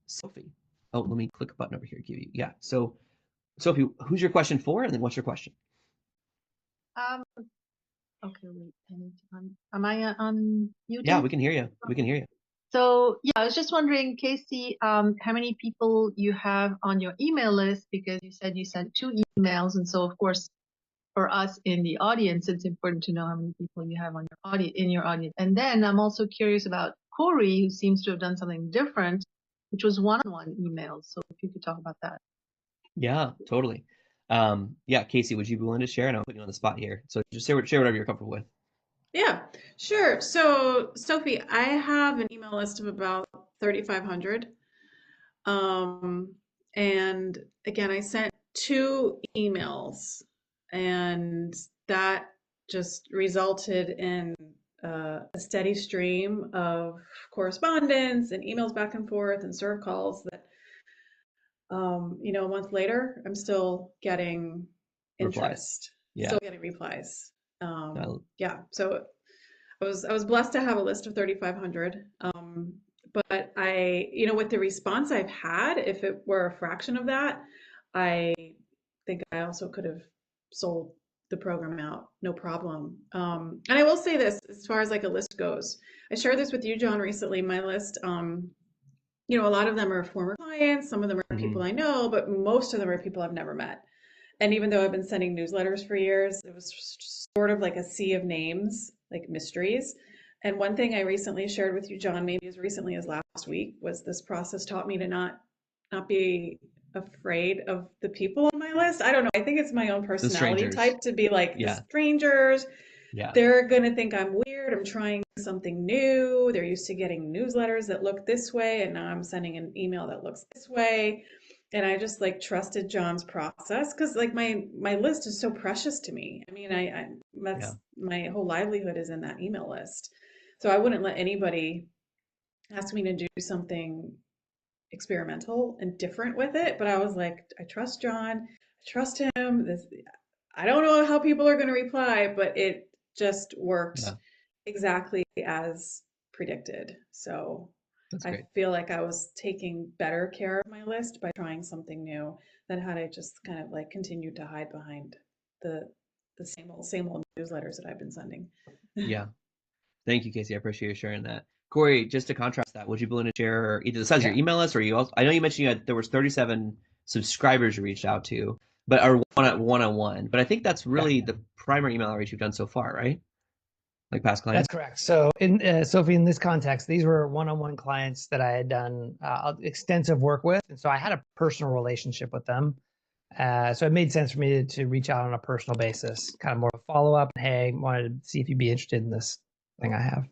[SPEAKER 1] Sophie. Oh, let me click a button over here. Yeah. So Sophie, who's your question for? And then what's your question?
[SPEAKER 5] Okay, wait. Am I on YouTube?
[SPEAKER 1] Yeah, we can hear you. We can hear you.
[SPEAKER 5] So yeah, I was just wondering, Kacey, how many people you have on your email list, because you said you sent 2 emails, and so of course, for us in the audience, it's important to know how many people you have on your audience. And then I'm also curious about Corey, who seems to have done something different, which was one-on-one emails. So if you could talk about that.
[SPEAKER 1] Yeah, totally. Yeah, Kacey, would you be willing to share? And I'll put you on the spot here. So just share whatever you're comfortable with.
[SPEAKER 2] Yeah, sure. So, Sophie, I have an email list of about 3,500. And again, I sent 2 emails, and that just resulted in a steady stream of correspondence and emails back and forth and serve calls that, a month later, I'm still getting
[SPEAKER 1] Replies.
[SPEAKER 2] interest,
[SPEAKER 1] Yeah.
[SPEAKER 2] still getting replies. Yeah, so I was blessed to have a list of 3,500. But with the response I've had, if it were a fraction of that, I think I also could have sold the program out, no problem. And I will say this, as far as like a list goes, I shared this with you, John, recently. My list, a lot of them are former clients, some of them are people I know, but most of them are people I've never met. And even though I've been sending newsletters for years, it was sort of like a sea of names, like mysteries. And one thing I recently shared with you, John, maybe as recently as last week, was this process taught me to not be afraid of the people on my list. I don't know. I think it's my own personality type to be like the strangers.
[SPEAKER 1] Yeah.
[SPEAKER 2] They're going to think I'm weird. I'm trying something new. They're used to getting newsletters that look this way, and now I'm sending an email that looks this way. And I just like trusted John's process, because like my list is so precious to me. I mean, that's my whole livelihood is in that email list. So I wouldn't let anybody ask me to do something experimental and different with it. But I was like, I trust John. I trust him. I don't know how people are going to reply, but it just worked exactly as predicted. So I feel like I was taking better care of my list by trying something new than had I just kind of like continued to hide behind the same old newsletters that I've been sending.
[SPEAKER 1] Yeah. Thank you, Kacey. I appreciate you sharing that. Corey, just to contrast that, would you be willing to share either the size of your email list, or you also, I know you mentioned there was 37 subscribers you reached out to, but are one-on-one. But I think that's really the primary email outreach you've done so far, right? Like past clients?
[SPEAKER 3] That's correct. So Sophie, in this context, these were one-on-one clients that I had done extensive work with. And so I had a personal relationship with them. So it made sense for me to reach out on a personal basis, kind of more of a follow-up. Hey, wanted to see if you'd be interested in this thing I have.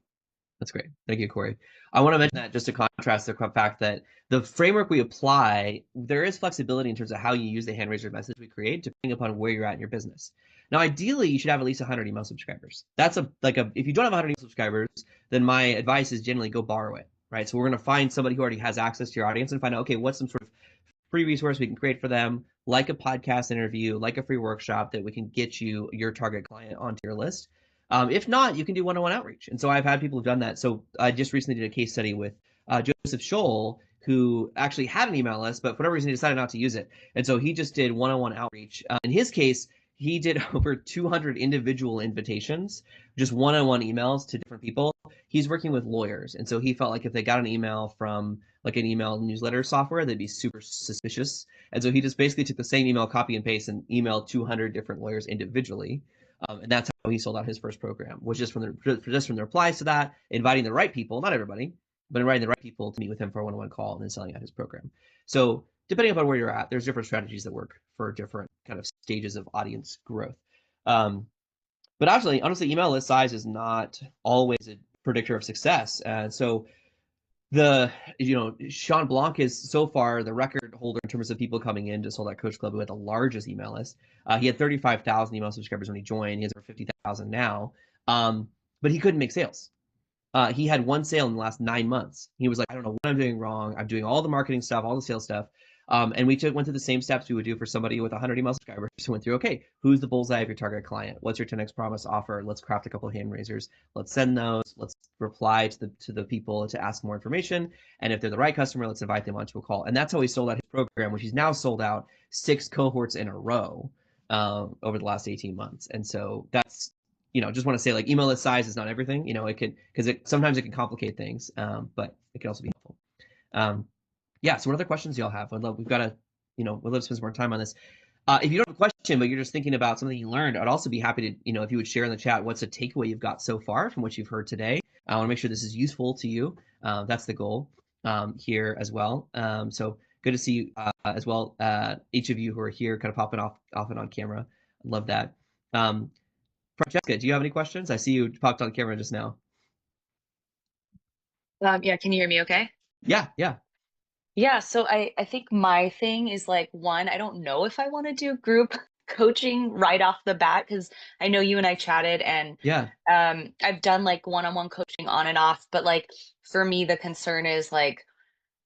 [SPEAKER 1] That's great. Thank you, Corey. I want to mention that just to contrast the fact that the framework we apply, there is flexibility in terms of how you use the hand raiser message we create, depending upon where you're at in your business. Now, ideally, you should have at least 100 email subscribers. That's if you don't have 100 email subscribers, then my advice is generally go borrow it, right? So we're going to find somebody who already has access to your audience and find out, okay, what's some sort of free resource we can create for them, like a podcast interview, like a free workshop that we can get your target client onto your list. If not, you can do one-on-one outreach. And so I've had people who've done that. So I just recently did a case study with Joseph Scholl, who actually had an email list, but for whatever reason, he decided not to use it. And so he just did one-on-one outreach. In his case, he did over 200 individual invitations, just one-on-one emails to different people. He's working with lawyers. And so he felt like if they got an email from like an email newsletter software, they'd be super suspicious. And so he just basically took the same email, copy and paste, and emailed 200 different lawyers individually. And that's how he sold out his first program, was just from the replies to that, inviting the right people, not everybody, but inviting the right people to meet with him for a one-on-one call and then selling out his program. So depending upon where you're at, there's different strategies that work for different kind of stages of audience growth. But actually, honestly, email list size is not always a predictor of success. So Sean Blanc is so far the record holder in terms of people coming in to Sold Out Coach Club who had the largest email list. He had 35,000 email subscribers when he joined. He has over 50,000 now. But he couldn't make sales. He had one sale in the last 9 months. He was like, I don't know what I'm doing wrong. I'm doing all the marketing stuff, all the sales stuff. And we went through the same steps we would do for somebody with 100 email subscribers. We went through, okay, who's the bullseye of your target client? What's your 10x promise offer? Let's craft a couple of hand raisers. Let's send those. Let's reply to the people to ask more information. And if they're the right customer, let's invite them onto a call. And that's how he sold out his program, which he's now sold out 6 cohorts in a row over the last 18 months. And so that's, just want to say, like, email list size is not everything. It can, because sometimes it can complicate things, but it can also be helpful. Yeah. So what other questions y'all have? We'd love to spend some more time on this. If you don't have a question, but you're just thinking about something you learned, I'd also be happy to, if you would share in the chat, what's a takeaway you've got so far from what you've heard today. I want to make sure this is useful to you. That's the goal here as well. So good to see you as well. Each of you who are here kind of popping off and on camera. I love that. Francesca, do you have any questions? I see you popped on camera just now.
[SPEAKER 6] Yeah, can you hear me okay?
[SPEAKER 1] Yeah.
[SPEAKER 6] Yeah, so I think my thing is like, one, I don't know if I want to do group coaching right off the bat, because I know you and I chatted, and
[SPEAKER 1] Yeah.
[SPEAKER 6] I've done like one-on-one coaching on and off, but like for me the concern is like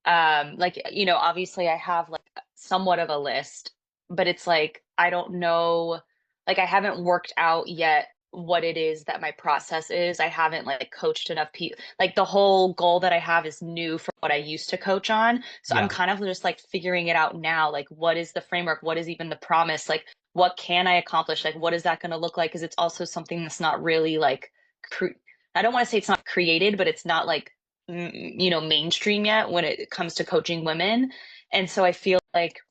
[SPEAKER 6] obviously I have like somewhat of a list, but it's like I don't know, like I haven't worked out yet what it is that my process is. I haven't like coached enough people. Like the whole goal that I have is new for what I used to coach on. So
[SPEAKER 1] Yeah.
[SPEAKER 6] I'm kind of just like figuring it out now. Like, what is the framework? What is even the promise? Like, what can I accomplish? Like, what is that going to look like? Because it's also something that's not really like, I don't want to say it's not created, but it's not like mainstream yet when it comes to coaching women. And so I feel like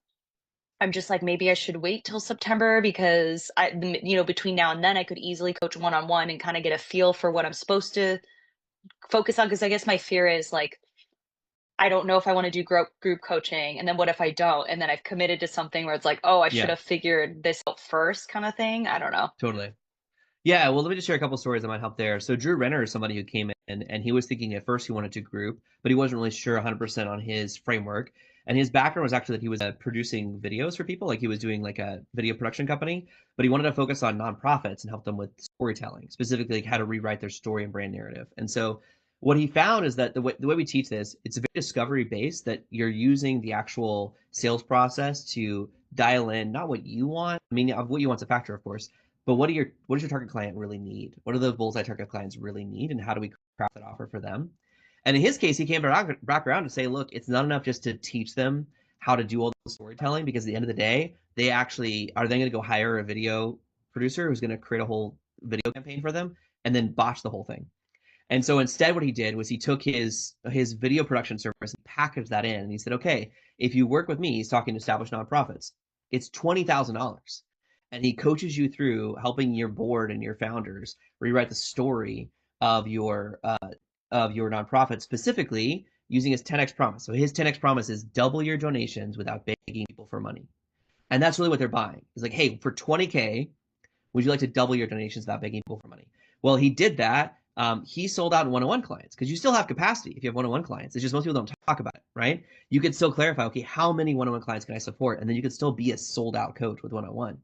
[SPEAKER 6] I'm just like, maybe I should wait till September, because between now and then I could easily coach one-on-one and kind of get a feel for what I'm supposed to focus on. Because I guess my fear is like, I don't know if I want to do group coaching, and then what if I don't, and then I've committed to something where it's like, oh, I should have figured this out first, kind of thing. I don't know.
[SPEAKER 1] Totally. Yeah, well, let me just share a couple stories that might help there. So Drew Renner is somebody who came in and he was thinking at first he wanted to group, but he wasn't really sure 100% on his framework. And his background was actually that he was producing videos for people, like he was doing like a video production company, but he wanted to focus on nonprofits and help them with storytelling, specifically like how to rewrite their story and brand narrative. And so what he found is that the way we teach this, it's very discovery based, that you're using the actual sales process to dial in not what you want. I mean, what you want's a factor, of course, but what does your target client really need? What do the bullseye target clients really need, and how do we craft that offer for them? And in his case, he came back around to say, look, it's not enough just to teach them how to do all the storytelling, because at the end of the day, they actually are then going to go hire a video producer who's going to create a whole video campaign for them and then botch the whole thing. And so instead, what he did was he took his video production service and packaged that in, and he said, okay, if you work with me, he's talking to established nonprofits, it's $20,000. And he coaches you through helping your board and your founders rewrite the story of your nonprofit, specifically using his 10x promise. So his 10x promise is double your donations without begging people for money. And that's really what they're buying. It's like, hey, for 20K, would you like to double your donations without begging people for money? Well, he did that. He sold out one-on-one clients, because you still have capacity if you have one-on-one clients. It's just most people don't talk about it, right? You could still clarify, okay, how many one-on-one clients can I support? And then you could still be a sold out coach with one-on-one.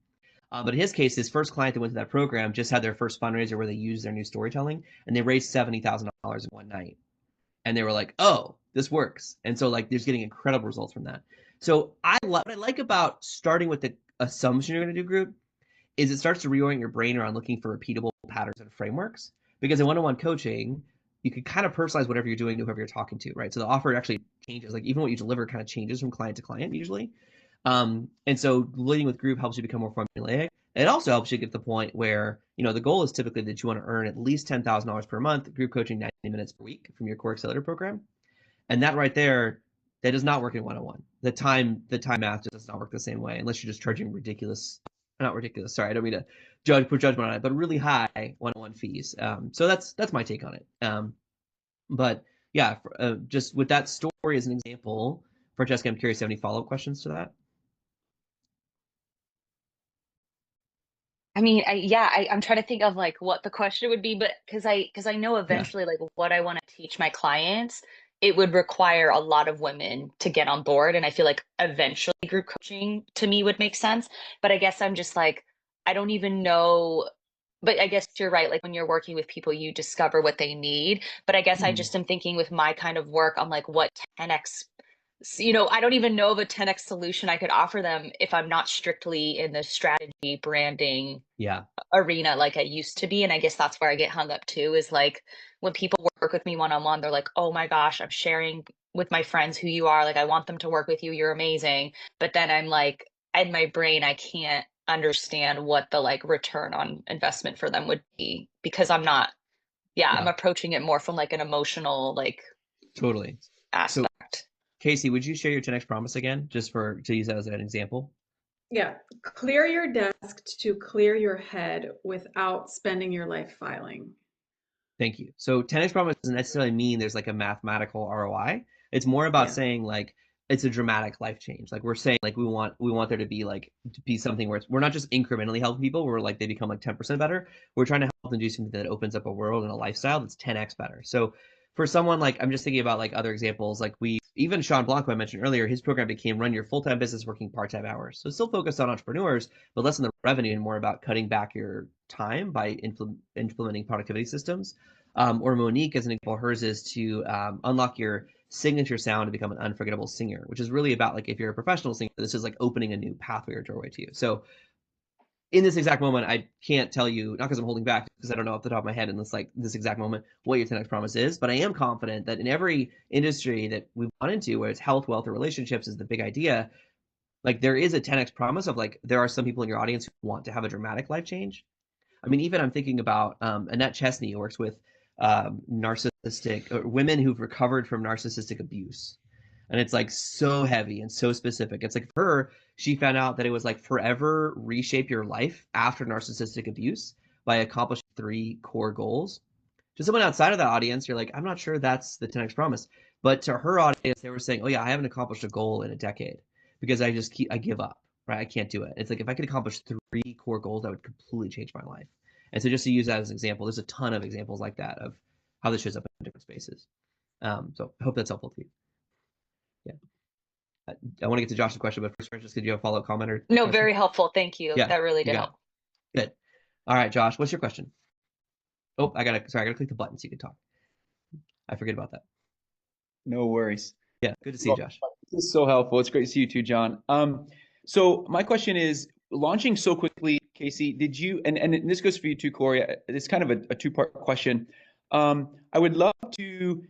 [SPEAKER 1] But in his case, his first client that went to that program just had their first fundraiser where they used their new storytelling, and they raised $70,000 in one night. And they were like, "Oh, this works." And so like, there's getting incredible results from that. So what I like about starting with the assumption you're going to do group is it starts to reorient your brain around looking for repeatable patterns and frameworks. Because in one-on-one coaching, you can kind of personalize whatever you're doing to whoever you're talking to, right? So the offer actually changes. Like even what you deliver kind of changes from client to client usually. And so leading with group helps you become more formulaic. It also helps you get to the point where, the goal is typically that you want to earn at least $10,000 per month, group coaching 90 minutes per week from your core accelerator program. And that right there, that does not work in one-on-one. The time math just does not work the same way unless you're just charging not ridiculous. Sorry, I don't mean to put judgment on it, but really high one-on-one fees. So that's my take on it. But yeah, just with that story as an example, Francesca, I'm curious, do you have any follow-up questions to that?
[SPEAKER 6] I mean, I'm trying to think of like what the question would be, but because I know eventually like what I want to teach my clients, it would require a lot of women to get on board. And I feel like eventually group coaching to me would make sense. But I guess I'm just like, I don't even know. But I guess you're right. Like when you're working with people, you discover what they need. But I guess I just am thinking with my kind of work, I'm like, what 10x, I don't even know of a 10x solution I could offer them if I'm not strictly in the strategy branding
[SPEAKER 1] Yeah.
[SPEAKER 6] arena like I used to be. And I guess that's where I get hung up too, is like when people work with me one-on-one, they're like, oh my gosh, I'm sharing with my friends who you are. Like, I want them to work with you. You're amazing. But then I'm like, in my brain, I can't understand what the like return on investment for them would be because I'm not, I'm approaching it more from like an emotional, like
[SPEAKER 1] totally
[SPEAKER 6] aspect.
[SPEAKER 1] So, Kacey, would you share your 10x promise again, just to use that as an example?
[SPEAKER 2] Yeah. Clear your desk to clear your head without spending your life filing.
[SPEAKER 1] Thank you. So 10x promise doesn't necessarily mean there's like a mathematical ROI. It's more about saying like it's a dramatic life change. Like we're saying like we want there to be something where we're not just incrementally helping people where like they become like 10% better. We're trying to help them do something that opens up a world and a lifestyle that's 10x better. So for someone like, I'm just thinking about like other examples, like even Sean Blanco, I mentioned earlier, his program became run your full-time business working part-time hours. So still focused on entrepreneurs, but less on the revenue and more about cutting back your time by implementing productivity systems. Or Monique, as an example, hers is to unlock your signature sound to become an unforgettable singer, which is really about like if you're a professional singer, this is like opening a new pathway or doorway to you. So in this exact moment, I can't tell you, not because I'm holding back, because I don't know off the top of my head in this exact moment what your 10x promise is, but I am confident that in every industry that we've gone into, where it's health, wealth, or relationships is the big idea, like there is a 10x promise of like there are some people in your audience who want to have a dramatic life change. I mean, even I'm thinking about Annette Chesney, who works with narcissistic women who've recovered from narcissistic abuse. And it's like so heavy and so specific. It's like for her, she found out that it was like forever reshape your life after narcissistic abuse by accomplishing 3 core goals. To someone outside of the audience, you're like, I'm not sure that's the 10x promise. But to her audience, they were saying, oh yeah, I haven't accomplished a goal in a decade because I give up, right? I can't do it. It's like if I could accomplish 3 core goals, that would completely change my life. And so just to use that as an example, there's a ton of examples like that of how this shows up in different spaces. So I hope that's helpful to you. Yeah. I want to get to Josh's question, but first, Francis, could you have a follow-up comment or
[SPEAKER 6] No,
[SPEAKER 1] question?
[SPEAKER 6] very helpful. Thank you.
[SPEAKER 1] Yeah,
[SPEAKER 6] that really did help.
[SPEAKER 1] Good. All right, Josh, what's your question? Oh, I gotta click the button so you can talk. I forget about that.
[SPEAKER 7] No worries.
[SPEAKER 1] Yeah, good to see you, Josh.
[SPEAKER 7] This is so helpful. It's great to see you too, John. So my question is, launching so quickly, Kacey, did you, and this goes for you too, Corey, it's kind of a two-part question. I would love to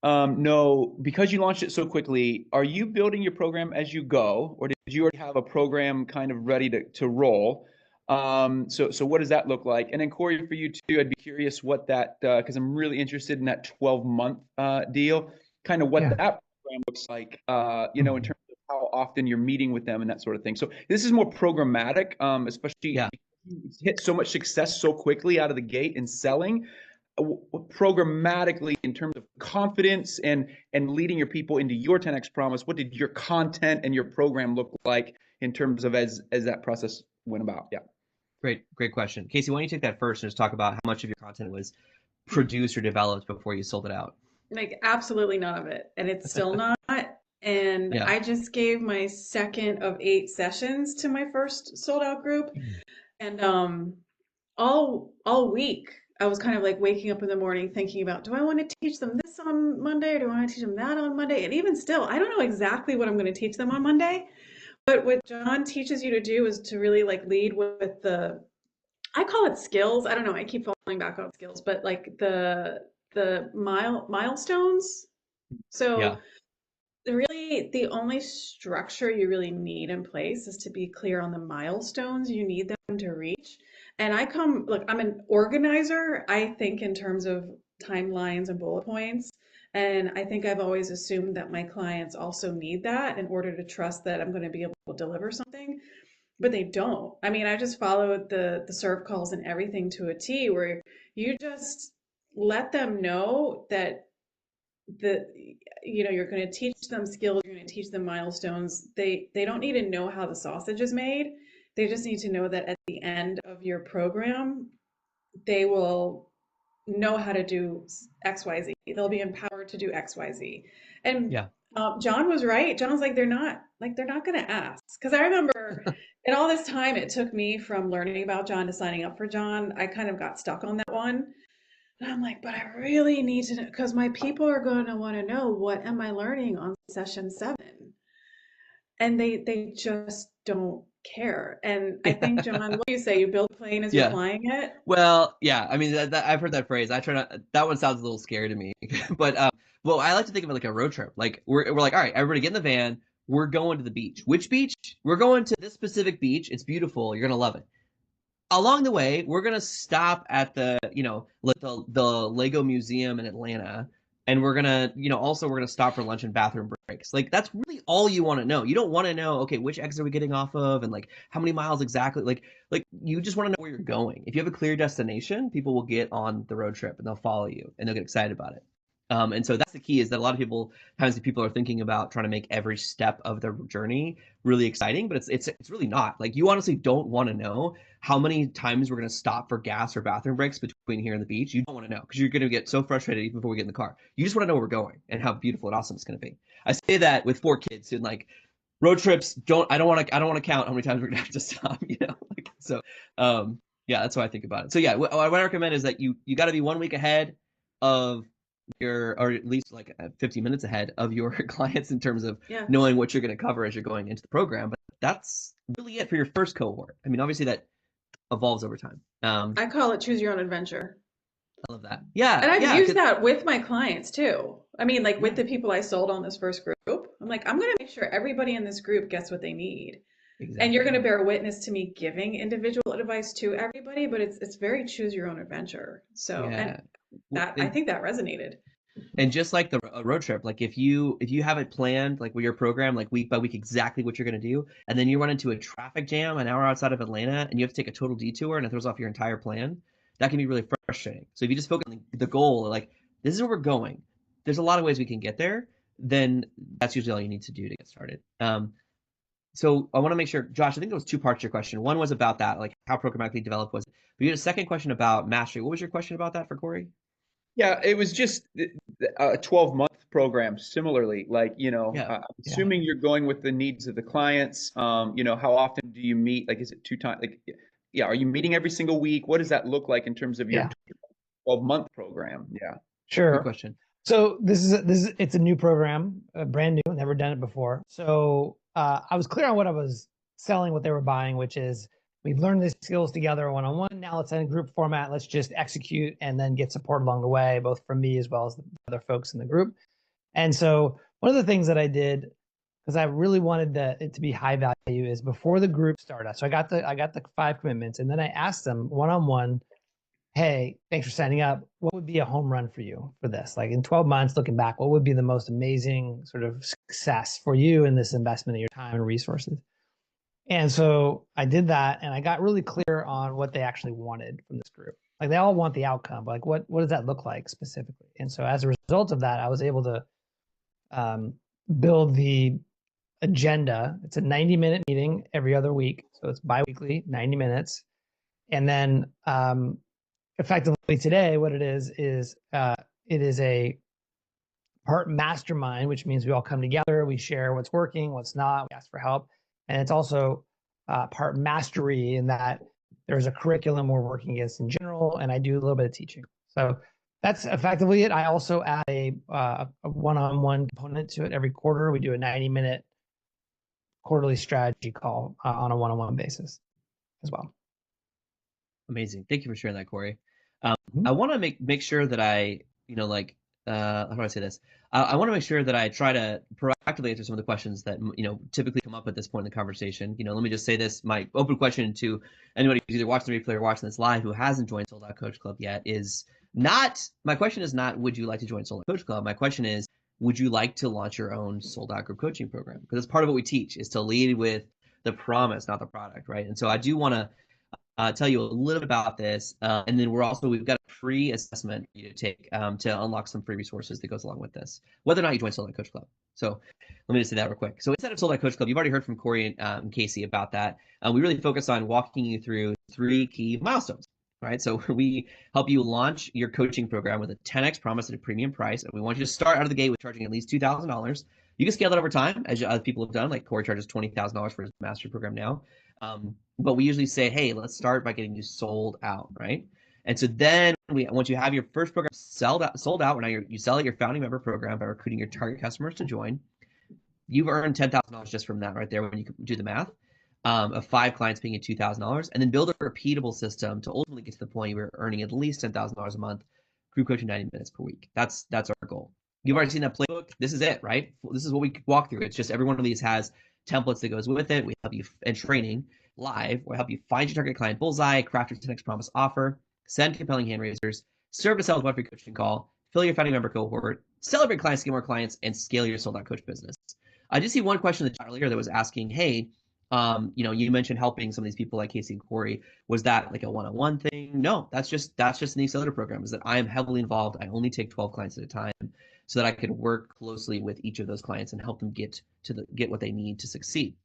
[SPEAKER 7] know, because you launched it so quickly, are you building your program as you go, or did you already have a program kind of ready to roll? So what does that look like? And then Corey, for you too, I'd be curious what that, because I'm really interested in that 12-month deal, kind of what that program looks like, in terms of how often you're meeting with them and that sort of thing. So this is more programmatic, especially because you hit so much success so quickly out of the gate in selling. Programmatically, in terms of confidence and leading your people into your 10x promise, what did your content and your program look like in terms of as that process went about? Yeah.
[SPEAKER 1] Great question. Kacey, why don't you take that first and just talk about how much of your content was produced or developed before you sold it out?
[SPEAKER 2] Like absolutely none of it. And it's still not. And I just gave my second of 8 sessions to my first sold out group. And all week I was kind of like waking up in the morning thinking about, do I want to teach them this on Monday or do I want to teach them that on Monday? And even still, I don't know exactly what I'm going to teach them on Monday. But what John teaches you to do is to really like lead with the, I call it skills. I don't know. I keep falling back on skills, but like the milestones. So
[SPEAKER 1] Yeah.
[SPEAKER 2] really the only structure you really need in place is to be clear on the milestones you need them to reach. And look, I'm an organizer. I think in terms of timelines and bullet points. And I think I've always assumed that my clients also need that in order to trust that I'm going to be able to deliver something, but they don't. I mean, I just followed the serve calls and everything to a T, where you just let them know that the you're going to teach them skills, you're going to teach them milestones. They don't need to know how the sausage is made. They just need to know that at the end of your program they will know how to do XYZ. They'll be empowered to do XYZ. And
[SPEAKER 1] Yeah.
[SPEAKER 2] John was right. John was like, they're not going to ask. Because I remember in all this time it took me from learning about John to signing up for John, I kind of got stuck on that one. And I'm like, but I really need to know, because my people are going to want to know, what am I learning on session 7? And they just don't care. And I think, John, what do you say? You build a plane as you're
[SPEAKER 1] Yeah.
[SPEAKER 2] flying it?
[SPEAKER 1] Well, yeah. I mean, I've heard that phrase. I try not. That one sounds a little scary to me. But well, I like to think of it like a road trip. Like we're like, all right, everybody get in the van. We're going to the beach. Which beach? We're going to this specific beach. It's beautiful. You're gonna love it. Along the way, we're gonna stop at the, like the Lego Museum in Atlanta, and we're gonna stop for lunch and bathroom breaks. Like that's really all you want to know. You don't want to know, okay, which exit are we getting off of, and like how many miles exactly. Like you just want to know where you're going. If you have a clear destination, people will get on the road trip and they'll follow you and they'll get excited about it. And so that's the key, is that a lot of times people are thinking about trying to make every step of their journey really exciting, but it's really not. Like you honestly don't want to know how many times we're going to stop for gas or bathroom breaks between here and the beach. You don't want to know, because you're going to get so frustrated even before we get in the car. You just want to know where we're going and how beautiful and awesome it's going to be. I say that with 4 kids, and like road trips, I don't want to count how many times we're going to have to stop, so yeah, that's what I think about it. So yeah, what I recommend is that you got to be 1 week ahead of or at least like 15 minutes ahead of your clients in terms of
[SPEAKER 2] Yeah.
[SPEAKER 1] knowing what you're going to cover as you're going into the program. But that's really it for your first cohort. I mean, obviously that evolves over time.
[SPEAKER 2] I call it choose your own adventure.
[SPEAKER 1] I love that. Yeah.
[SPEAKER 2] And I've
[SPEAKER 1] yeah,
[SPEAKER 2] used that with my clients too. I mean, like with
[SPEAKER 1] Yeah.
[SPEAKER 2] the people I sold on this first group, I'm like, I'm going to make sure everybody in this group gets what they need.
[SPEAKER 1] Exactly.
[SPEAKER 2] And you're going to bear witness to me giving individual advice to everybody, but it's very choose your own adventure. So,
[SPEAKER 1] Yeah.
[SPEAKER 2] and I think that resonated.
[SPEAKER 1] And just like a road trip, like if you have it planned, like with your program, like week by week, exactly what you're going to do, and then you run into a traffic jam an hour outside of Atlanta and you have to take a total detour and it throws off your entire plan, that can be really frustrating. So if you just focus on the goal, like this is where we're going, there's a lot of ways we can get there, then that's usually all you need to do to get started. So I want to make sure, Josh, I think there was 2 parts to your question. One was about that, like how programmatically developed was it? But you had a second question about mastery. What was your question about that for Corey?
[SPEAKER 7] Yeah, it was just a 12-month program. Similarly, like,
[SPEAKER 1] Yeah.
[SPEAKER 7] assuming you're going with the needs of the clients, how often do you meet? Like, is it 2 times? Like, yeah, are you meeting every single week? What does that look like in terms of your 12-month program? Yeah.
[SPEAKER 3] Sure.
[SPEAKER 1] Good question.
[SPEAKER 3] So it's a new program, brand new, never done it before. So I was clear on what I was selling, what they were buying, which is we've learned these skills together one-on-one. Now let's in a group format. Let's just execute and then get support along the way, both from me as well as the other folks in the group. And so one of the things that I did, because I really wanted it to be high value, is before the group started. So I got the 5 commitments, and then I asked them one-on-one, hey, thanks for signing up. What would be a home run for you for this? Like in 12 months, looking back, what would be the most amazing sort of success for you in this investment of your time and resources? And so I did that, and I got really clear on what they actually wanted from this group. Like they all want the outcome, but like what does that look like specifically? And so as a result of that, I was able to build the agenda. It's a 90-minute meeting every other week. So it's biweekly, 90 minutes. And then effectively today, what it is it is a part mastermind, which means we all come together, we share what's working, what's not, we ask for help. And it's also part mastery, in that There's a curriculum we're working against in general, and I do a little bit of teaching. So that's effectively it. I also add a one-on-one component to it every quarter. We do a 90-minute quarterly strategy call on a one-on-one basis as well.
[SPEAKER 1] Amazing. Thank you for sharing that, Corey.
[SPEAKER 3] Mhm.
[SPEAKER 1] I want to make sure that I, how do I say this? I want to make sure that I try to proactively answer some of the questions that, typically come up at this point in the conversation. Let me just say this, my open question to anybody who's either watching the replay or watching this live who hasn't joined Sold Out Coach Club yet is not, my question is not, would you like to join Sold Out Coach Club? My question is, would you like to launch your own Sold Out group coaching program? Because it's part of what we teach is to lead with the promise, not the product, right? And so I do want to tell you a little bit about this, and then we've got a free assessment for you to take to unlock some free resources that goes along with this, whether or not you join Sold Out Coach Club. So let me just say that real quick. So inside of Sold Out Coach Club, you've already heard from Corey and Kacey about that. We really focus on walking you through 3 key milestones. Right, so we help you launch your coaching program with a 10x promise at a premium price, and we want you to start out of the gate with charging at least $2,000. You can scale that over time, as other people have done. Like Corey charges $20,000 for his master program now. But we usually say, hey, let's start by getting you sold out, right? And so then once you have your first program sold out, now you sell out your founding member program by recruiting your target customers to join. You've earned $10,000 just from that right there when you do the math, of 5 clients paying you $2,000, and then build a repeatable system to ultimately get to the point where you're earning at least $10,000 a month, group coaching 90 minutes per week. That's our goal. You've already seen that playbook. This is it, right? This is what we walk through. It's just every one of these has templates that goes with it. We help you in training live. We help you find your target client bullseye, craft your 10x promise offer, send compelling hand raisers, serve to sell with one free coaching call, fill your founding member cohort, celebrate clients, get more clients, and scale your sold out coach business. I did see one question in the chat earlier that was asking, hey, you mentioned helping some of these people like Kacey and Corey. Was that like a one-on-one thing? No, that's just the accelerator program, is that I am heavily involved. I only take 12 clients at a time so that I could work closely with each of those clients and help them get what they need to succeed.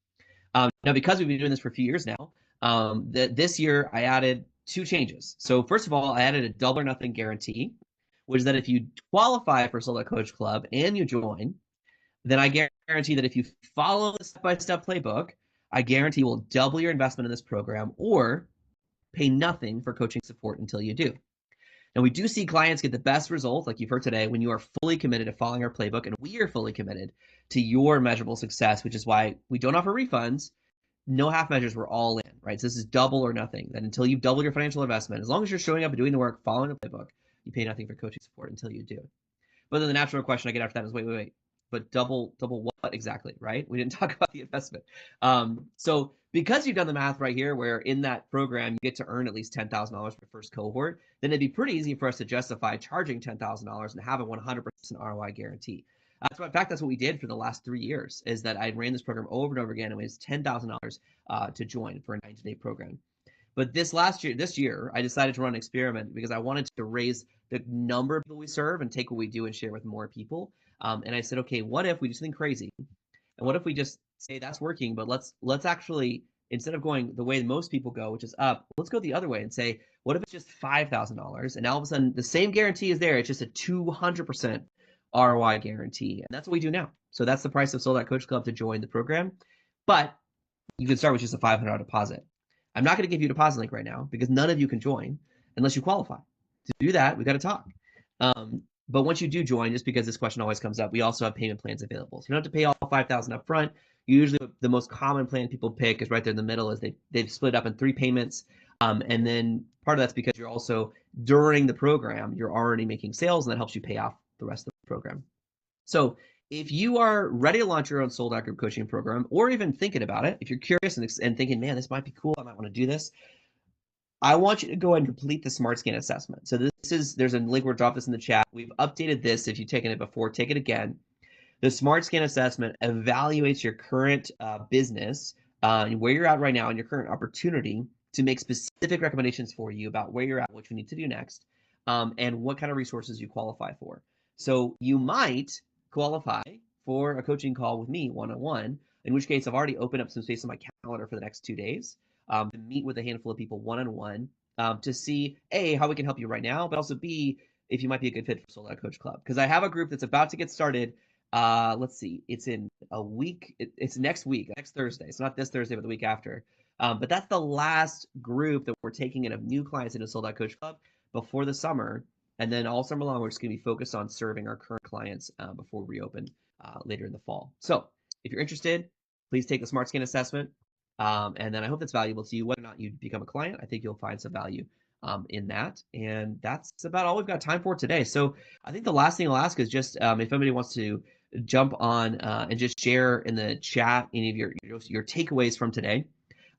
[SPEAKER 1] Now, because we've been doing this for a few years now, this year I added 2 changes. So first of all, I added a double or nothing guarantee, which is that if you qualify for Sold Out Coach Club and you join, then I guarantee that if you follow the step-by-step playbook, I guarantee we'll double your investment in this program or pay nothing for coaching support until you do. And we do see clients get the best results, like you've heard today, when you are fully committed to following our playbook, and we are fully committed to your measurable success, which is why we don't offer refunds. No half measures, we're all in, right? So this is double or nothing. That until you've doubled your financial investment, as long as you're showing up and doing the work, following the playbook, you pay nothing for coaching support until you do. But then the natural question I get after that is, wait. But double what exactly, right? We didn't talk about the investment. So because you've done the math right here, where in that program you get to earn at least $10,000 for the first cohort, then it'd be pretty easy for us to justify charging $10,000 and have a 100% ROI guarantee. In fact, that's what we did for the last 3 years, is that I ran this program over and over again, and it was $10,000 to join for a 90-day program. But this year, I decided to run an experiment because I wanted to raise the number of people we serve and take what we do and share with more people. And I said, okay, what if we do something crazy? And what if we just say that's working, but let's actually, instead of going the way most people go, which is up, let's go the other way and say, what if it's just $5,000? And now all of a sudden, the same guarantee is there. It's just a 200% ROI guarantee. And that's what we do now. So that's the price of Sold Out Coach Club to join the program. But you can start with just a $500 deposit. I'm not going to give you a deposit link right now because none of you can join unless you qualify. To do that, we got to talk. But once you do join, just because this question always comes up, we also have payment plans available. So you don't have to pay all $5,000 up front. Usually the most common plan people pick is right there in the middle, is they've split up in 3 payments. And then part of that's because you're also, during the program, you're already making sales, and that helps you pay off the rest of the program. So if you are ready to launch your own Sold Out group coaching program, or even thinking about it, if you're curious and thinking, man, this might be cool, I might want to do this, I want you to go ahead and complete the Smart Scan assessment. So there's a link, we'll drop this in the chat. We've updated this. If you've taken it before, take it again. The Smart Scan assessment evaluates your current business, where you're at right now, and your current opportunity to make specific recommendations for you about where you're at, what you need to do next, and what kind of resources you qualify for. So you might qualify for a coaching call with me one-on-one, in which case I've already opened up some space on my calendar for the next 2 days to meet with a handful of people one-on-one to see, A, how we can help you right now, but also B, if you might be a good fit for Sold Out Coach Club. Because I have a group that's about to get started let's see, it's in a week. It's next week, next Thursday. It's not this Thursday, but the week after. But that's the last group that we're taking in of new clients into Sold Out Coach Club before the summer. And then all summer long, we're just going to be focused on serving our current clients before we reopen later in the fall. So if you're interested, please take the Smart Scan assessment. And then I hope that's valuable to you. Whether or not you become a client, I think you'll find some value in that. And that's about all we've got time for today. So I think the last thing I'll ask is just if anybody wants to jump on and just share in the chat any of your takeaways from today.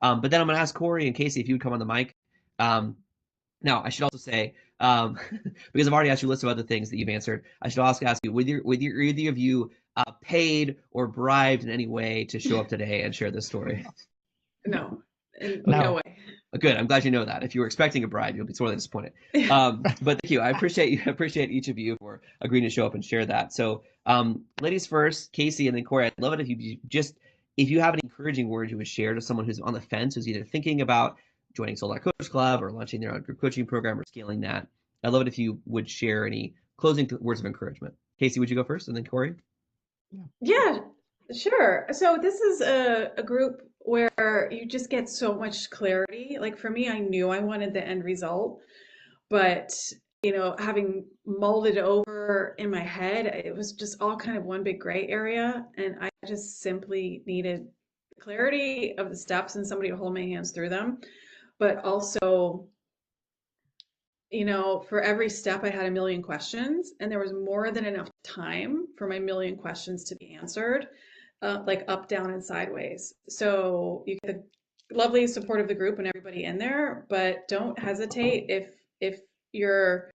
[SPEAKER 1] But then I'm going to ask Corey and Kacey if you would come on the mic. Now, I should also say, because I've already asked you a list of other things that you've answered, I should also ask you, either of you paid or bribed in any way to show up today and share this story?
[SPEAKER 2] No,
[SPEAKER 3] No.
[SPEAKER 2] no way.
[SPEAKER 1] Good. I'm glad you know that. If you were expecting a bribe, you'll be sorely disappointed. But thank you. I appreciate each of you for agreeing to show up and share that. So, ladies first, Kacey, and then Corey. I'd love it if you have an encouraging word you would share to someone who's on the fence, who's either thinking about joining Sold Out Coach Club or launching their own group coaching program or scaling that. I'd love it if you would share any closing words of encouragement. Kacey, would you go first, and then Corey?
[SPEAKER 2] Yeah, sure. So this is a group where you just get so much clarity. Like for me, I knew I wanted the end result, but having mulled it over in my head, it was just all kind of one big gray area, and I just simply needed clarity of the steps and somebody to hold my hands through them. But also, for every step, I had a million questions, and there was more than enough time for my million questions to be answered, like up, down, and sideways. So you get the lovely support of the group and everybody in there, but don't hesitate if your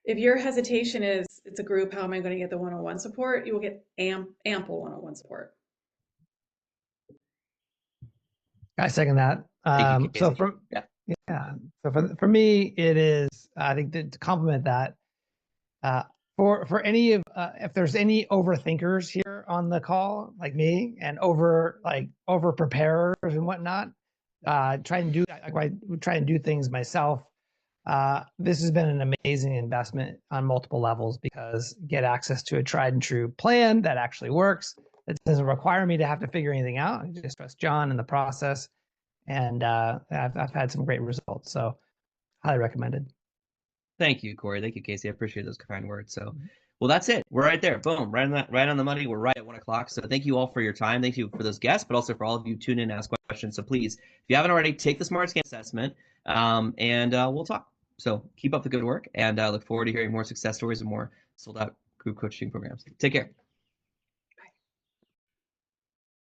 [SPEAKER 2] hesitation is it's a group, how am I going to get the one-on-one support? You will get ample one-on-one support.
[SPEAKER 3] I second that.
[SPEAKER 1] Thank you,
[SPEAKER 3] So
[SPEAKER 1] Kacey.
[SPEAKER 3] from
[SPEAKER 1] Yeah.
[SPEAKER 3] yeah, so for me, it is I think to complement that. For any of if there's any overthinkers here on the call like me and over preparers and whatnot, try and do I try and do things myself. This has been an amazing investment on multiple levels because get access to a tried and true plan that actually works. It doesn't require me to have to figure anything out. I just trust John in the process, and I've had some great results. So highly recommended.
[SPEAKER 1] Thank you, Corey. Thank you, Kacey. I appreciate those kind words. So, well, that's it. We're right there. Boom. Right on the money. We're right at 1 o'clock. So thank you all for your time. Thank you for those guests, but also for all of you tune in and ask questions. So please, if you haven't already, take the Smart Scan assessment, and we'll talk. So keep up the good work, and look forward to hearing more success stories and more sold out group coaching programs. Take care.